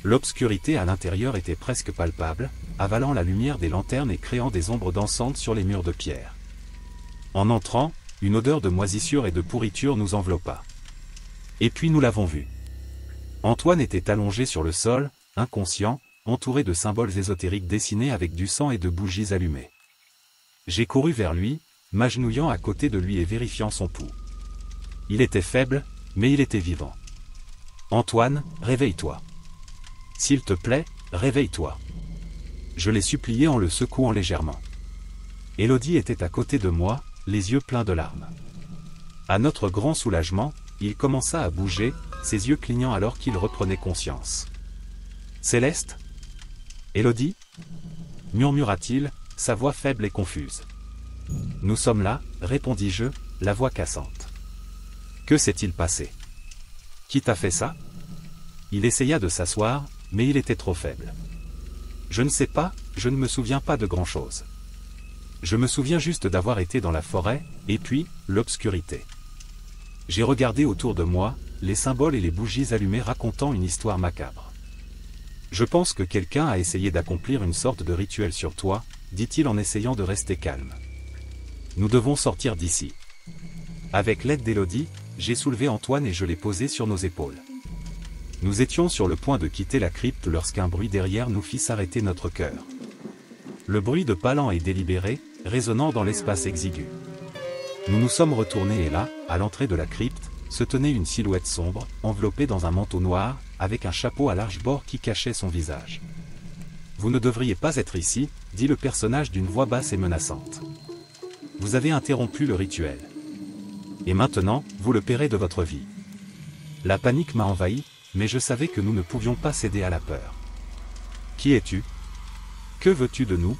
L'obscurité à l'intérieur était presque palpable, avalant la lumière des lanternes et créant des ombres dansantes sur les murs de pierre. En entrant, une odeur de moisissure et de pourriture nous enveloppa. Et puis nous l'avons vu. Antoine était allongé sur le sol, inconscient, entouré de symboles ésotériques dessinés avec du sang et de bougies allumées. J'ai couru vers lui, m'agenouillant à côté de lui et vérifiant son pouls. Il était faible, mais il était vivant. Antoine, réveille-toi. S'il te plaît, réveille-toi. Je l'ai supplié en le secouant légèrement. Élodie était à côté de moi, les yeux pleins de larmes. À notre grand soulagement, il commença à bouger, ses yeux clignant alors qu'il reprenait conscience. Céleste? Élodie? Murmura-t-il, sa voix faible et confuse. Nous sommes là, répondis-je, la voix cassante. Que s'est-il passé? Qui t'a fait ça? Il essaya de s'asseoir, mais il était trop faible. Je ne sais pas, je ne me souviens pas de grand-chose. Je me souviens juste d'avoir été dans la forêt, et puis, l'obscurité. J'ai regardé autour de moi, les symboles et les bougies allumées racontant une histoire macabre. Je pense que quelqu'un a essayé d'accomplir une sorte de rituel sur toi, dit-il en essayant de rester calme. Nous devons sortir d'ici. Avec l'aide d'Élodie, j'ai soulevé Antoine et je l'ai posé sur nos épaules. Nous étions sur le point de quitter la crypte lorsqu'un bruit derrière nous fit s'arrêter notre cœur. Le bruit de pas lent et délibéré, résonnant dans l'espace exigu. Nous nous sommes retournés et là, à l'entrée de la crypte, se tenait une silhouette sombre, enveloppée dans un manteau noir, avec un chapeau à large bord qui cachait son visage. « Vous ne devriez pas être ici, » dit le personnage d'une voix basse et menaçante. « Vous avez interrompu le rituel. Et maintenant, vous le paierez de votre vie. » La panique m'a envahi, mais je savais que nous ne pouvions pas céder à la peur. « Qui es-tu? Que veux-tu de nous? »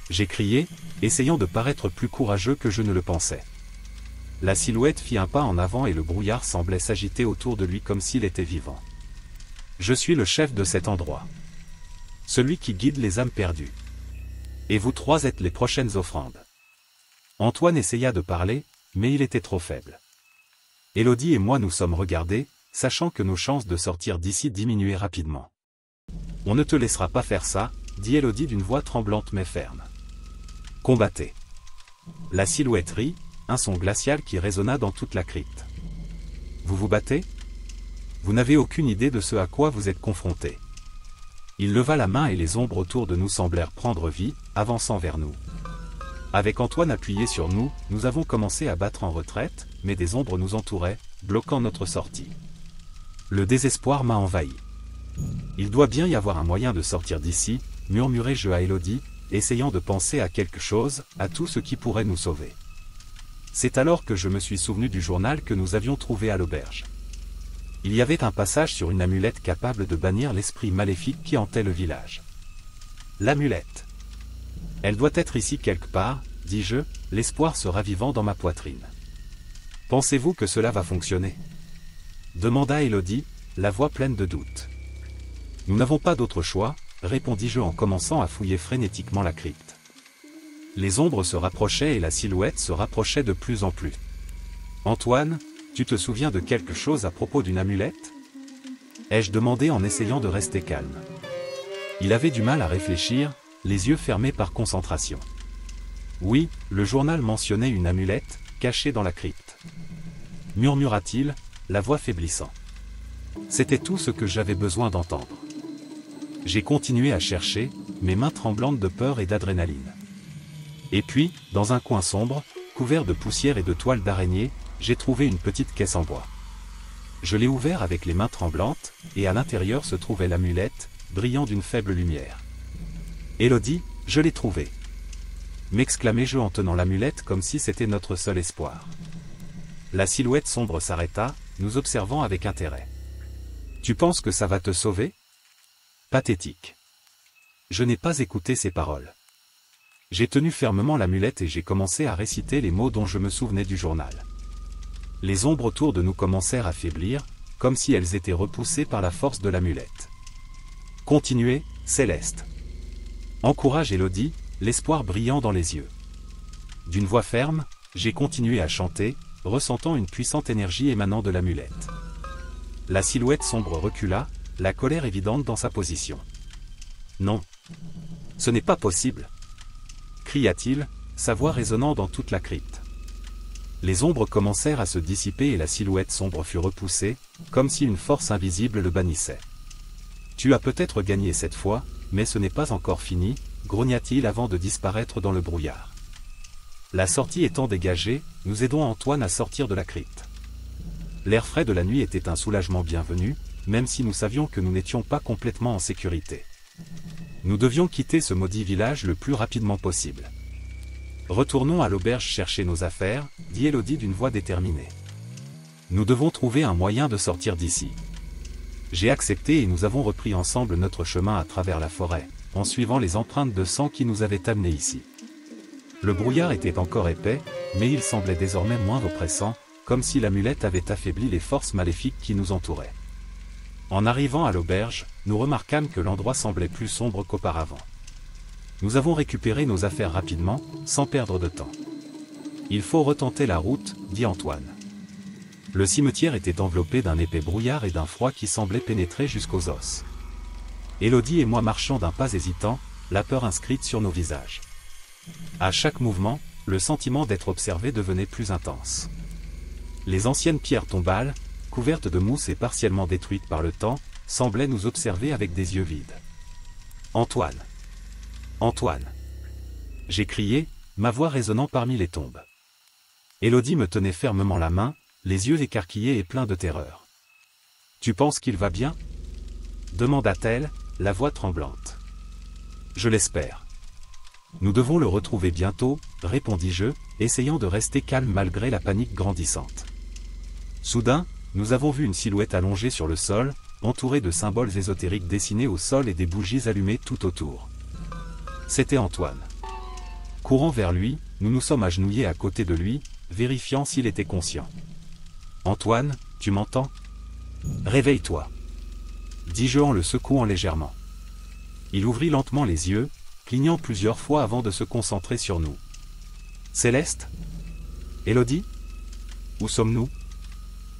J'ai crié, essayant de paraître plus courageux que je ne le pensais. La silhouette fit un pas en avant et le brouillard semblait s'agiter autour de lui comme s'il était vivant. « Je suis le chef de cet endroit. Celui qui guide les âmes perdues. Et vous trois êtes les prochaines offrandes. » Antoine essaya de parler, mais il était trop faible. Élodie et moi nous sommes regardés, sachant que nos chances de sortir d'ici diminuaient rapidement. « On ne te laissera pas faire ça, » dit Élodie d'une voix tremblante mais ferme. « Combattez. » La silhouette rit, un son glacial qui résonna dans toute la crypte. « Vous vous battez? Vous n'avez aucune idée de ce à quoi vous êtes confrontés. » Il leva la main et les ombres autour de nous semblèrent prendre vie, avançant vers nous. Avec Antoine appuyé sur nous, nous avons commencé à battre en retraite, mais des ombres nous entouraient, bloquant notre sortie. Le désespoir m'a envahi. « Il doit bien y avoir un moyen de sortir d'ici, » murmurai-je à Élodie, essayant de penser à quelque chose, à tout ce qui pourrait nous sauver. C'est alors que je me suis souvenu du journal que nous avions trouvé à l'auberge. Il y avait un passage sur une amulette capable de bannir l'esprit maléfique qui hantait le village. L'amulette. Elle doit être ici quelque part, dis-je, l'espoir se ravivant dans ma poitrine. Pensez-vous que cela va fonctionner? Demanda Élodie, la voix pleine de doute. Nous n'avons pas d'autre choix, répondis-je en commençant à fouiller frénétiquement la crypte. Les ombres se rapprochaient et la silhouette se rapprochait de plus en plus. Antoine, tu te souviens de quelque chose à propos d'une amulette? Ai-je demandé en essayant de rester calme. Il avait du mal à réfléchir, les yeux fermés par concentration. Oui, le journal mentionnait une amulette, cachée dans la crypte. Murmura-t-il, la voix faiblissant. C'était tout ce que j'avais besoin d'entendre. J'ai continué à chercher, mes mains tremblantes de peur et d'adrénaline. Et puis, dans un coin sombre, couvert de poussière et de toiles d'araignée, j'ai trouvé une petite caisse en bois. Je l'ai ouvert avec les mains tremblantes, et à l'intérieur se trouvait l'amulette, brillant d'une faible lumière. Élodie, je l'ai trouvée. M'exclamai-je en tenant l'amulette comme si c'était notre seul espoir. La silhouette sombre s'arrêta, nous observant avec intérêt. Tu penses que ça va te sauver? Pathétique. Je n'ai pas écouté ces paroles. J'ai tenu fermement l'amulette et j'ai commencé à réciter les mots dont je me souvenais du journal. Les ombres autour de nous commencèrent à faiblir, comme si elles étaient repoussées par la force de l'amulette. Continuez, Céleste. Encourage Élodie, l'espoir brillant dans les yeux. D'une voix ferme, j'ai continué à chanter, ressentant une puissante énergie émanant de l'amulette. La silhouette sombre recula, la colère évidente dans sa position. Non. Ce n'est pas possible. Cria-t-il, sa voix résonnant dans toute la crypte. Les ombres commencèrent à se dissiper et la silhouette sombre fut repoussée, comme si une force invisible le bannissait. Tu as peut-être gagné cette fois, mais ce n'est pas encore fini, grogna-t-il avant de disparaître dans le brouillard. La sortie étant dégagée, nous aidons Antoine à sortir de la crypte. L'air frais de la nuit était un soulagement bienvenu, même si nous savions que nous n'étions pas complètement en sécurité. Nous devions quitter ce maudit village le plus rapidement possible. Retournons à l'auberge chercher nos affaires, dit Élodie d'une voix déterminée. Nous devons trouver un moyen de sortir d'ici. J'ai accepté et nous avons repris ensemble notre chemin à travers la forêt, en suivant les empreintes de sang qui nous avaient amenés ici. Le brouillard était encore épais, mais il semblait désormais moins oppressant, comme si l'amulette avait affaibli les forces maléfiques qui nous entouraient. En arrivant à l'auberge, nous remarquâmes que l'endroit semblait plus sombre qu'auparavant. Nous avons récupéré nos affaires rapidement, sans perdre de temps. Il faut retenter la route, dit Antoine. Le cimetière était enveloppé d'un épais brouillard et d'un froid qui semblait pénétrer jusqu'aux os. Élodie et moi marchions d'un pas hésitant, la peur inscrite sur nos visages. À chaque mouvement, le sentiment d'être observé devenait plus intense. Les anciennes pierres tombales, couvertes de mousse et partiellement détruites par le temps, semblaient nous observer avec des yeux vides. Antoine! Antoine! J'ai crié, ma voix résonnant parmi les tombes. Élodie me tenait fermement la main, les yeux écarquillés et pleins de terreur. Tu penses qu'il va bien? Demanda-t-elle, la voix tremblante. Je l'espère. Nous devons le retrouver bientôt, répondis-je, essayant de rester calme malgré la panique grandissante. Soudain, nous avons vu une silhouette allongée sur le sol, entourée de symboles ésotériques dessinés au sol et des bougies allumées tout autour. C'était Antoine. Courant vers lui, nous nous sommes agenouillés à côté de lui, vérifiant s'il était conscient. « Antoine, tu m'entends? Réveille-toi » dis-je en le secouant légèrement. Il ouvrit lentement les yeux, clignant plusieurs fois avant de se concentrer sur nous. « Céleste? Élodie? Où sommes-nous »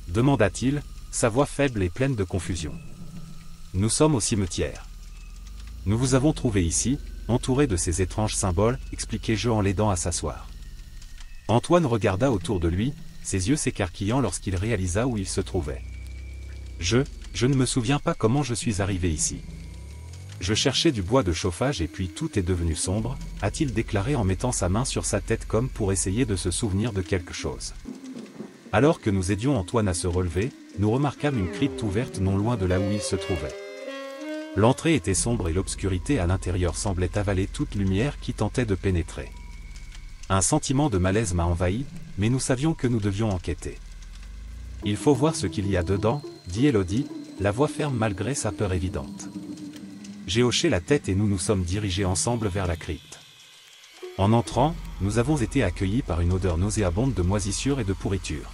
demanda-t-il, sa voix faible et pleine de confusion. « Nous sommes au cimetière. Nous vous avons trouvé ici, entouré de ces étranges symboles, expliquai-je en l'aidant à s'asseoir. » Antoine regarda autour de lui, ses yeux s'écarquillant lorsqu'il réalisa où il se trouvait. Je ne me souviens pas comment je suis arrivé ici. Je cherchais du bois de chauffage et puis tout est devenu sombre, a-t-il déclaré en mettant sa main sur sa tête comme pour essayer de se souvenir de quelque chose. Alors que nous aidions Antoine à se relever, nous remarquâmes une crypte ouverte non loin de là où il se trouvait. L'entrée était sombre et l'obscurité à l'intérieur semblait avaler toute lumière qui tentait de pénétrer. Un sentiment de malaise m'a envahi, mais nous savions que nous devions enquêter. Il faut voir ce qu'il y a dedans, dit Élodie, la voix ferme malgré sa peur évidente. J'ai hoché la tête et nous nous sommes dirigés ensemble vers la crypte. En entrant, nous avons été accueillis par une odeur nauséabonde de moisissure et de pourriture.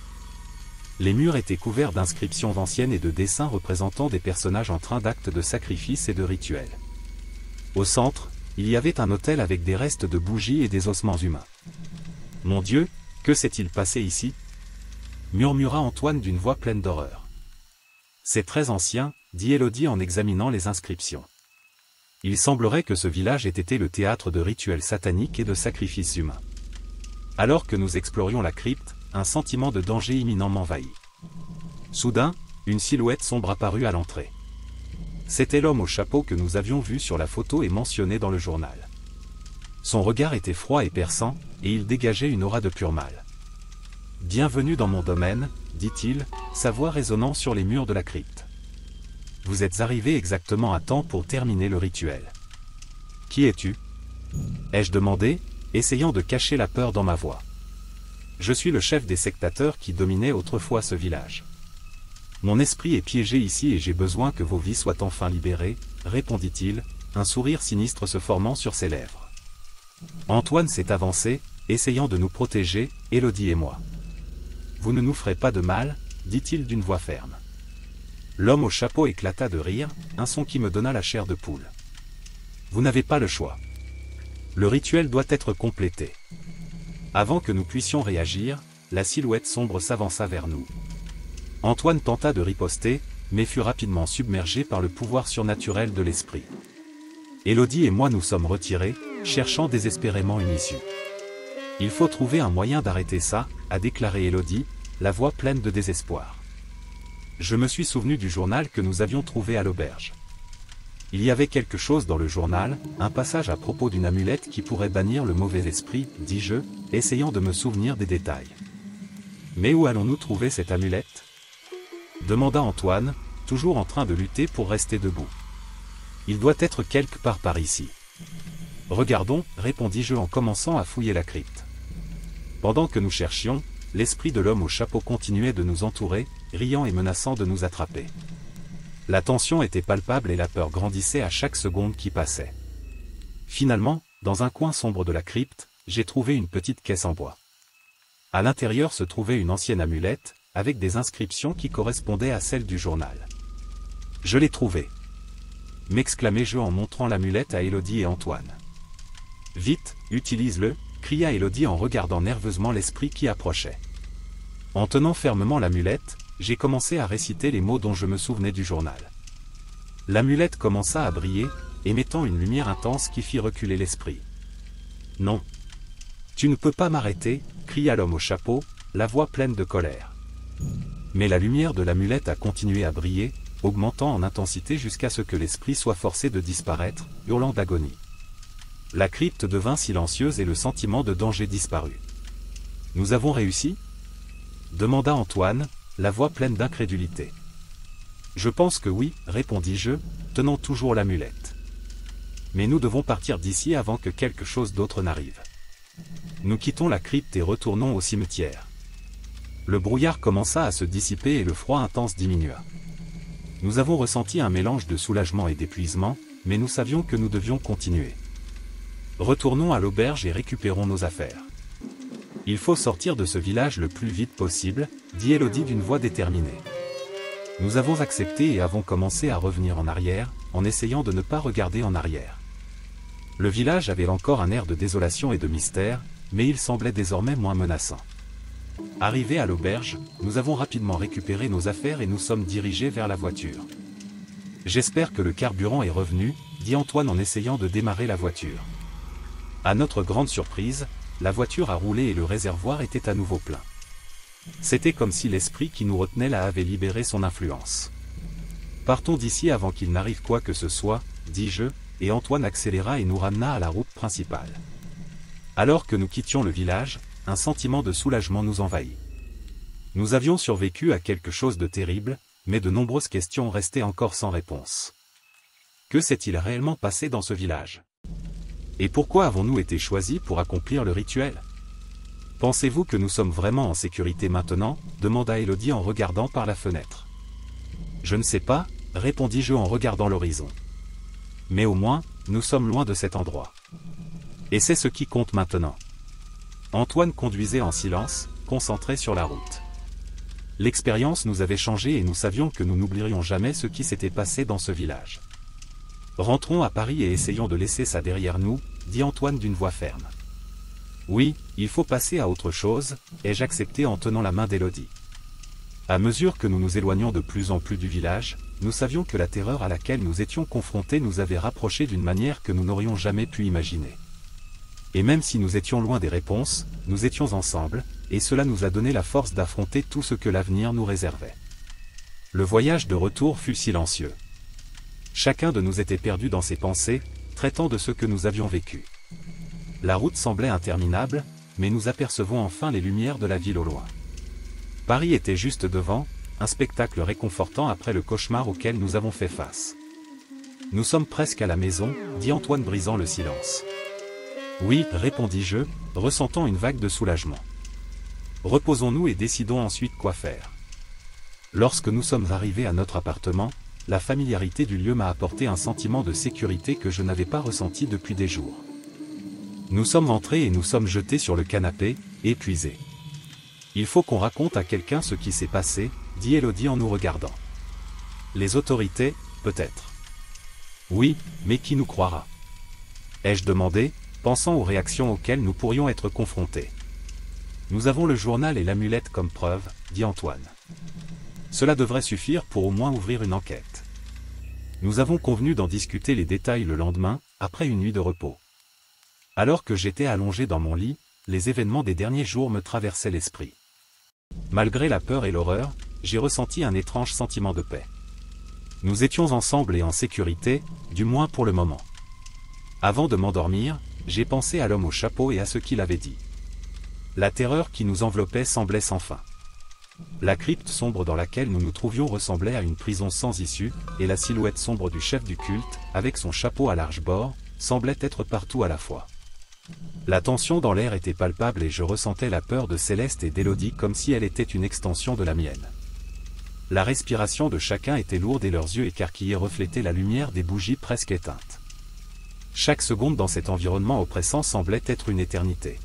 Les murs étaient couverts d'inscriptions anciennes et de dessins représentant des personnages en train d'actes de sacrifice et de rituels. Au centre, il y avait un autel avec des restes de bougies et des ossements humains. « Mon Dieu, que s'est-il passé ici ?» murmura Antoine d'une voix pleine d'horreur. « C'est très ancien, » dit Élodie en examinant les inscriptions. Il semblerait que ce village ait été le théâtre de rituels sataniques et de sacrifices humains. Alors que nous explorions la crypte, un sentiment de danger imminent m'envahit. Soudain, une silhouette sombre apparut à l'entrée. C'était l'homme au chapeau que nous avions vu sur la photo et mentionné dans le journal. Son regard était froid et perçant, et il dégageait une aura de pur mal. « Bienvenue dans mon domaine, » dit-il, sa voix résonnant sur les murs de la crypte. « Vous êtes arrivé exactement à temps pour terminer le rituel. »« Qui es-tu » ai-je demandé, essayant de cacher la peur dans ma voix. « Je suis le chef des sectateurs qui dominaient autrefois ce village. Mon esprit est piégé ici et j'ai besoin que vos vies soient enfin libérées, » répondit-il, un sourire sinistre se formant sur ses lèvres. Antoine s'est avancé, essayant de nous protéger, Élodie et moi. « Vous ne nous ferez pas de mal, » dit-il d'une voix ferme. L'homme au chapeau éclata de rire, un son qui me donna la chair de poule. « Vous n'avez pas le choix. Le rituel doit être complété. » Avant que nous puissions réagir, la silhouette sombre s'avança vers nous. Antoine tenta de riposter, mais fut rapidement submergé par le pouvoir surnaturel de l'esprit. Élodie et moi nous sommes retirés, cherchant désespérément une issue. « Il faut trouver un moyen d'arrêter ça, » a déclaré Élodie, la voix pleine de désespoir. Je me suis souvenu du journal que nous avions trouvé à l'auberge. Il y avait quelque chose dans le journal, un passage à propos d'une amulette qui pourrait bannir le mauvais esprit, dis-je, essayant de me souvenir des détails. « Mais où allons-nous trouver cette amulette ?» demanda Antoine, toujours en train de lutter pour rester debout. « Il doit être quelque part par ici. »« Regardons, » répondis-je en commençant à fouiller la crypte. Pendant que nous cherchions, l'esprit de l'homme au chapeau continuait de nous entourer, riant et menaçant de nous attraper. La tension était palpable et la peur grandissait à chaque seconde qui passait. Finalement, dans un coin sombre de la crypte, j'ai trouvé une petite caisse en bois. À l'intérieur se trouvait une ancienne amulette, avec des inscriptions qui correspondaient à celles du journal. « Je l'ai trouvée !» m'exclamai-je en montrant l'amulette à Élodie et Antoine. « Vite, utilise-le !» cria Élodie en regardant nerveusement l'esprit qui approchait. En tenant fermement l'amulette, j'ai commencé à réciter les mots dont je me souvenais du journal. L'amulette commença à briller, émettant une lumière intense qui fit reculer l'esprit. « Non. Tu ne peux pas m'arrêter !» cria l'homme au chapeau, la voix pleine de colère. Mais la lumière de l'amulette a continué à briller, augmentant en intensité jusqu'à ce que l'esprit soit forcé de disparaître, hurlant d'agonie. La crypte devint silencieuse et le sentiment de danger disparut. « Nous avons réussi ?» demanda Antoine, la voix pleine d'incrédulité. « Je pense que oui, » répondis-je, tenant toujours l'amulette. « Mais nous devons partir d'ici avant que quelque chose d'autre n'arrive. Nous quittons la crypte et retournons au cimetière. » Le brouillard commença à se dissiper et le froid intense diminua. Nous avons ressenti un mélange de soulagement et d'épuisement, mais nous savions que nous devions continuer. Retournons à l'auberge et récupérons nos affaires. Il faut sortir de ce village le plus vite possible, dit Élodie d'une voix déterminée. Nous avons accepté et avons commencé à revenir en arrière, en essayant de ne pas regarder en arrière. Le village avait encore un air de désolation et de mystère, mais il semblait désormais moins menaçant. Arrivés à l'auberge, nous avons rapidement récupéré nos affaires et nous sommes dirigés vers la voiture. « J'espère que le carburant est revenu, » dit Antoine en essayant de démarrer la voiture. À notre grande surprise, la voiture a roulé et le réservoir était à nouveau plein. C'était comme si l'esprit qui nous retenait là avait libéré son influence. « Partons d'ici avant qu'il n'arrive quoi que ce soit, » dis-je, et Antoine accéléra et nous ramena à la route principale. Alors que nous quittions le village, un sentiment de soulagement nous envahit. Nous avions survécu à quelque chose de terrible, mais de nombreuses questions restaient encore sans réponse. Que s'est-il réellement passé dans ce village? Et pourquoi avons-nous été choisis pour accomplir le rituel? Pensez-vous que nous sommes vraiment en sécurité maintenant? Demanda Elodie en regardant par la fenêtre. Je ne sais pas, répondis-je en regardant l'horizon. Mais au moins, nous sommes loin de cet endroit. Et c'est ce qui compte maintenant. Antoine conduisait en silence, concentré sur la route. L'expérience nous avait changé et nous savions que nous n'oublierions jamais ce qui s'était passé dans ce village. Rentrons à Paris et essayons de laisser ça derrière nous, dit Antoine d'une voix ferme. Oui, il faut passer à autre chose, ai-je accepté en tenant la main d'Elodie. À mesure que nous nous éloignions de plus en plus du village, nous savions que la terreur à laquelle nous étions confrontés nous avait rapprochés d'une manière que nous n'aurions jamais pu imaginer. Et même si nous étions loin des réponses, nous étions ensemble, et cela nous a donné la force d'affronter tout ce que l'avenir nous réservait. Le voyage de retour fut silencieux. Chacun de nous était perdu dans ses pensées, traitant de ce que nous avions vécu. La route semblait interminable, mais nous apercevons enfin les lumières de la ville au loin. Paris était juste devant, un spectacle réconfortant après le cauchemar auquel nous avons fait face. Nous sommes presque à la maison, dit Antoine brisant le silence. Oui, répondis-je, ressentant une vague de soulagement. Reposons-nous et décidons ensuite quoi faire. Lorsque nous sommes arrivés à notre appartement, la familiarité du lieu m'a apporté un sentiment de sécurité que je n'avais pas ressenti depuis des jours. Nous sommes entrés et nous sommes jetés sur le canapé, épuisés. Il faut qu'on raconte à quelqu'un ce qui s'est passé, dit Elodie en nous regardant. Les autorités, peut-être. Oui, mais qui nous croira? Ai-je demandé, pensant aux réactions auxquelles nous pourrions être confrontés. Nous avons le journal et l'amulette comme preuve, dit Antoine. Cela devrait suffire pour au moins ouvrir une enquête. Nous avons convenu d'en discuter les détails le lendemain, après une nuit de repos. Alors que j'étais allongé dans mon lit, les événements des derniers jours me traversaient l'esprit. Malgré la peur et l'horreur, j'ai ressenti un étrange sentiment de paix. Nous étions ensemble et en sécurité, du moins pour le moment. Avant de m'endormir, j'ai pensé à l'homme au chapeau et à ce qu'il avait dit. La terreur qui nous enveloppait semblait sans fin. La crypte sombre dans laquelle nous nous trouvions ressemblait à une prison sans issue, et la silhouette sombre du chef du culte, avec son chapeau à large bord, semblait être partout à la fois. La tension dans l'air était palpable et je ressentais la peur de Céleste et d'Elodie comme si elle était une extension de la mienne. La respiration de chacun était lourde et leurs yeux écarquillés reflétaient la lumière des bougies presque éteintes. Chaque seconde dans cet environnement oppressant semblait être une éternité.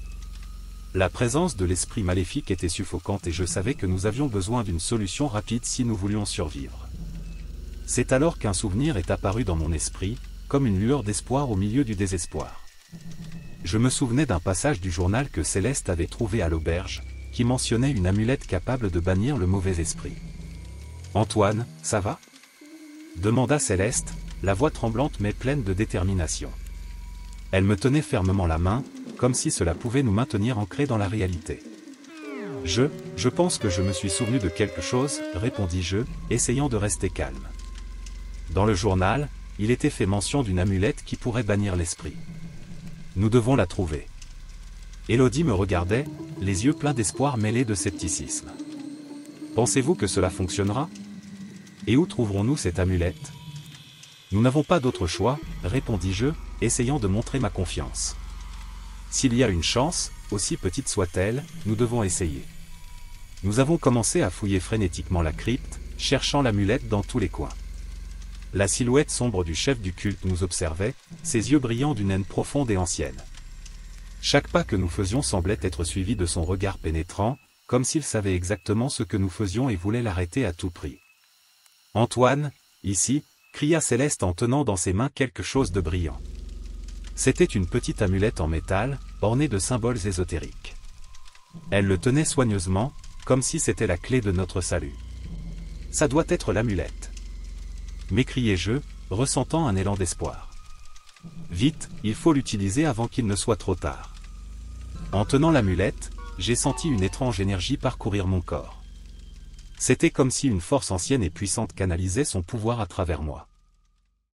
La présence de l'esprit maléfique était suffocante et je savais que nous avions besoin d'une solution rapide si nous voulions survivre. C'est alors qu'un souvenir est apparu dans mon esprit, comme une lueur d'espoir au milieu du désespoir. Je me souvenais d'un passage du journal que Céleste avait trouvé à l'auberge, qui mentionnait une amulette capable de bannir le mauvais esprit. « Antoine, ça va ?» demanda Céleste, la voix tremblante mais pleine de détermination. Elle me tenait fermement la main, comme si cela pouvait nous maintenir ancrés dans la réalité. « Je pense que je me suis souvenu de quelque chose, répondis-je, essayant de rester calme. Dans le journal, il était fait mention d'une amulette qui pourrait bannir l'esprit. Nous devons la trouver. » Elodie me regardait, les yeux pleins d'espoir mêlés de scepticisme. « Pensez-vous que cela fonctionnera? Et où trouverons-nous cette amulette? » Nous n'avons pas d'autre choix, répondis-je, essayant de montrer ma confiance. S'il y a une chance, aussi petite soit-elle, nous devons essayer. Nous avons commencé à fouiller frénétiquement la crypte, cherchant l'amulette dans tous les coins. La silhouette sombre du chef du culte nous observait, ses yeux brillant d'une haine profonde et ancienne. Chaque pas que nous faisions semblait être suivi de son regard pénétrant, comme s'il savait exactement ce que nous faisions et voulait l'arrêter à tout prix. « Antoine, ici !» cria Céleste en tenant dans ses mains quelque chose de brillant. C'était une petite amulette en métal, ornée de symboles ésotériques. Elle le tenait soigneusement, comme si c'était la clé de notre salut. « Ça doit être l'amulette !» m'écriai-je, ressentant un élan d'espoir. « Vite, il faut l'utiliser avant qu'il ne soit trop tard. » En tenant l'amulette, j'ai senti une étrange énergie parcourir mon corps. C'était comme si une force ancienne et puissante canalisait son pouvoir à travers moi.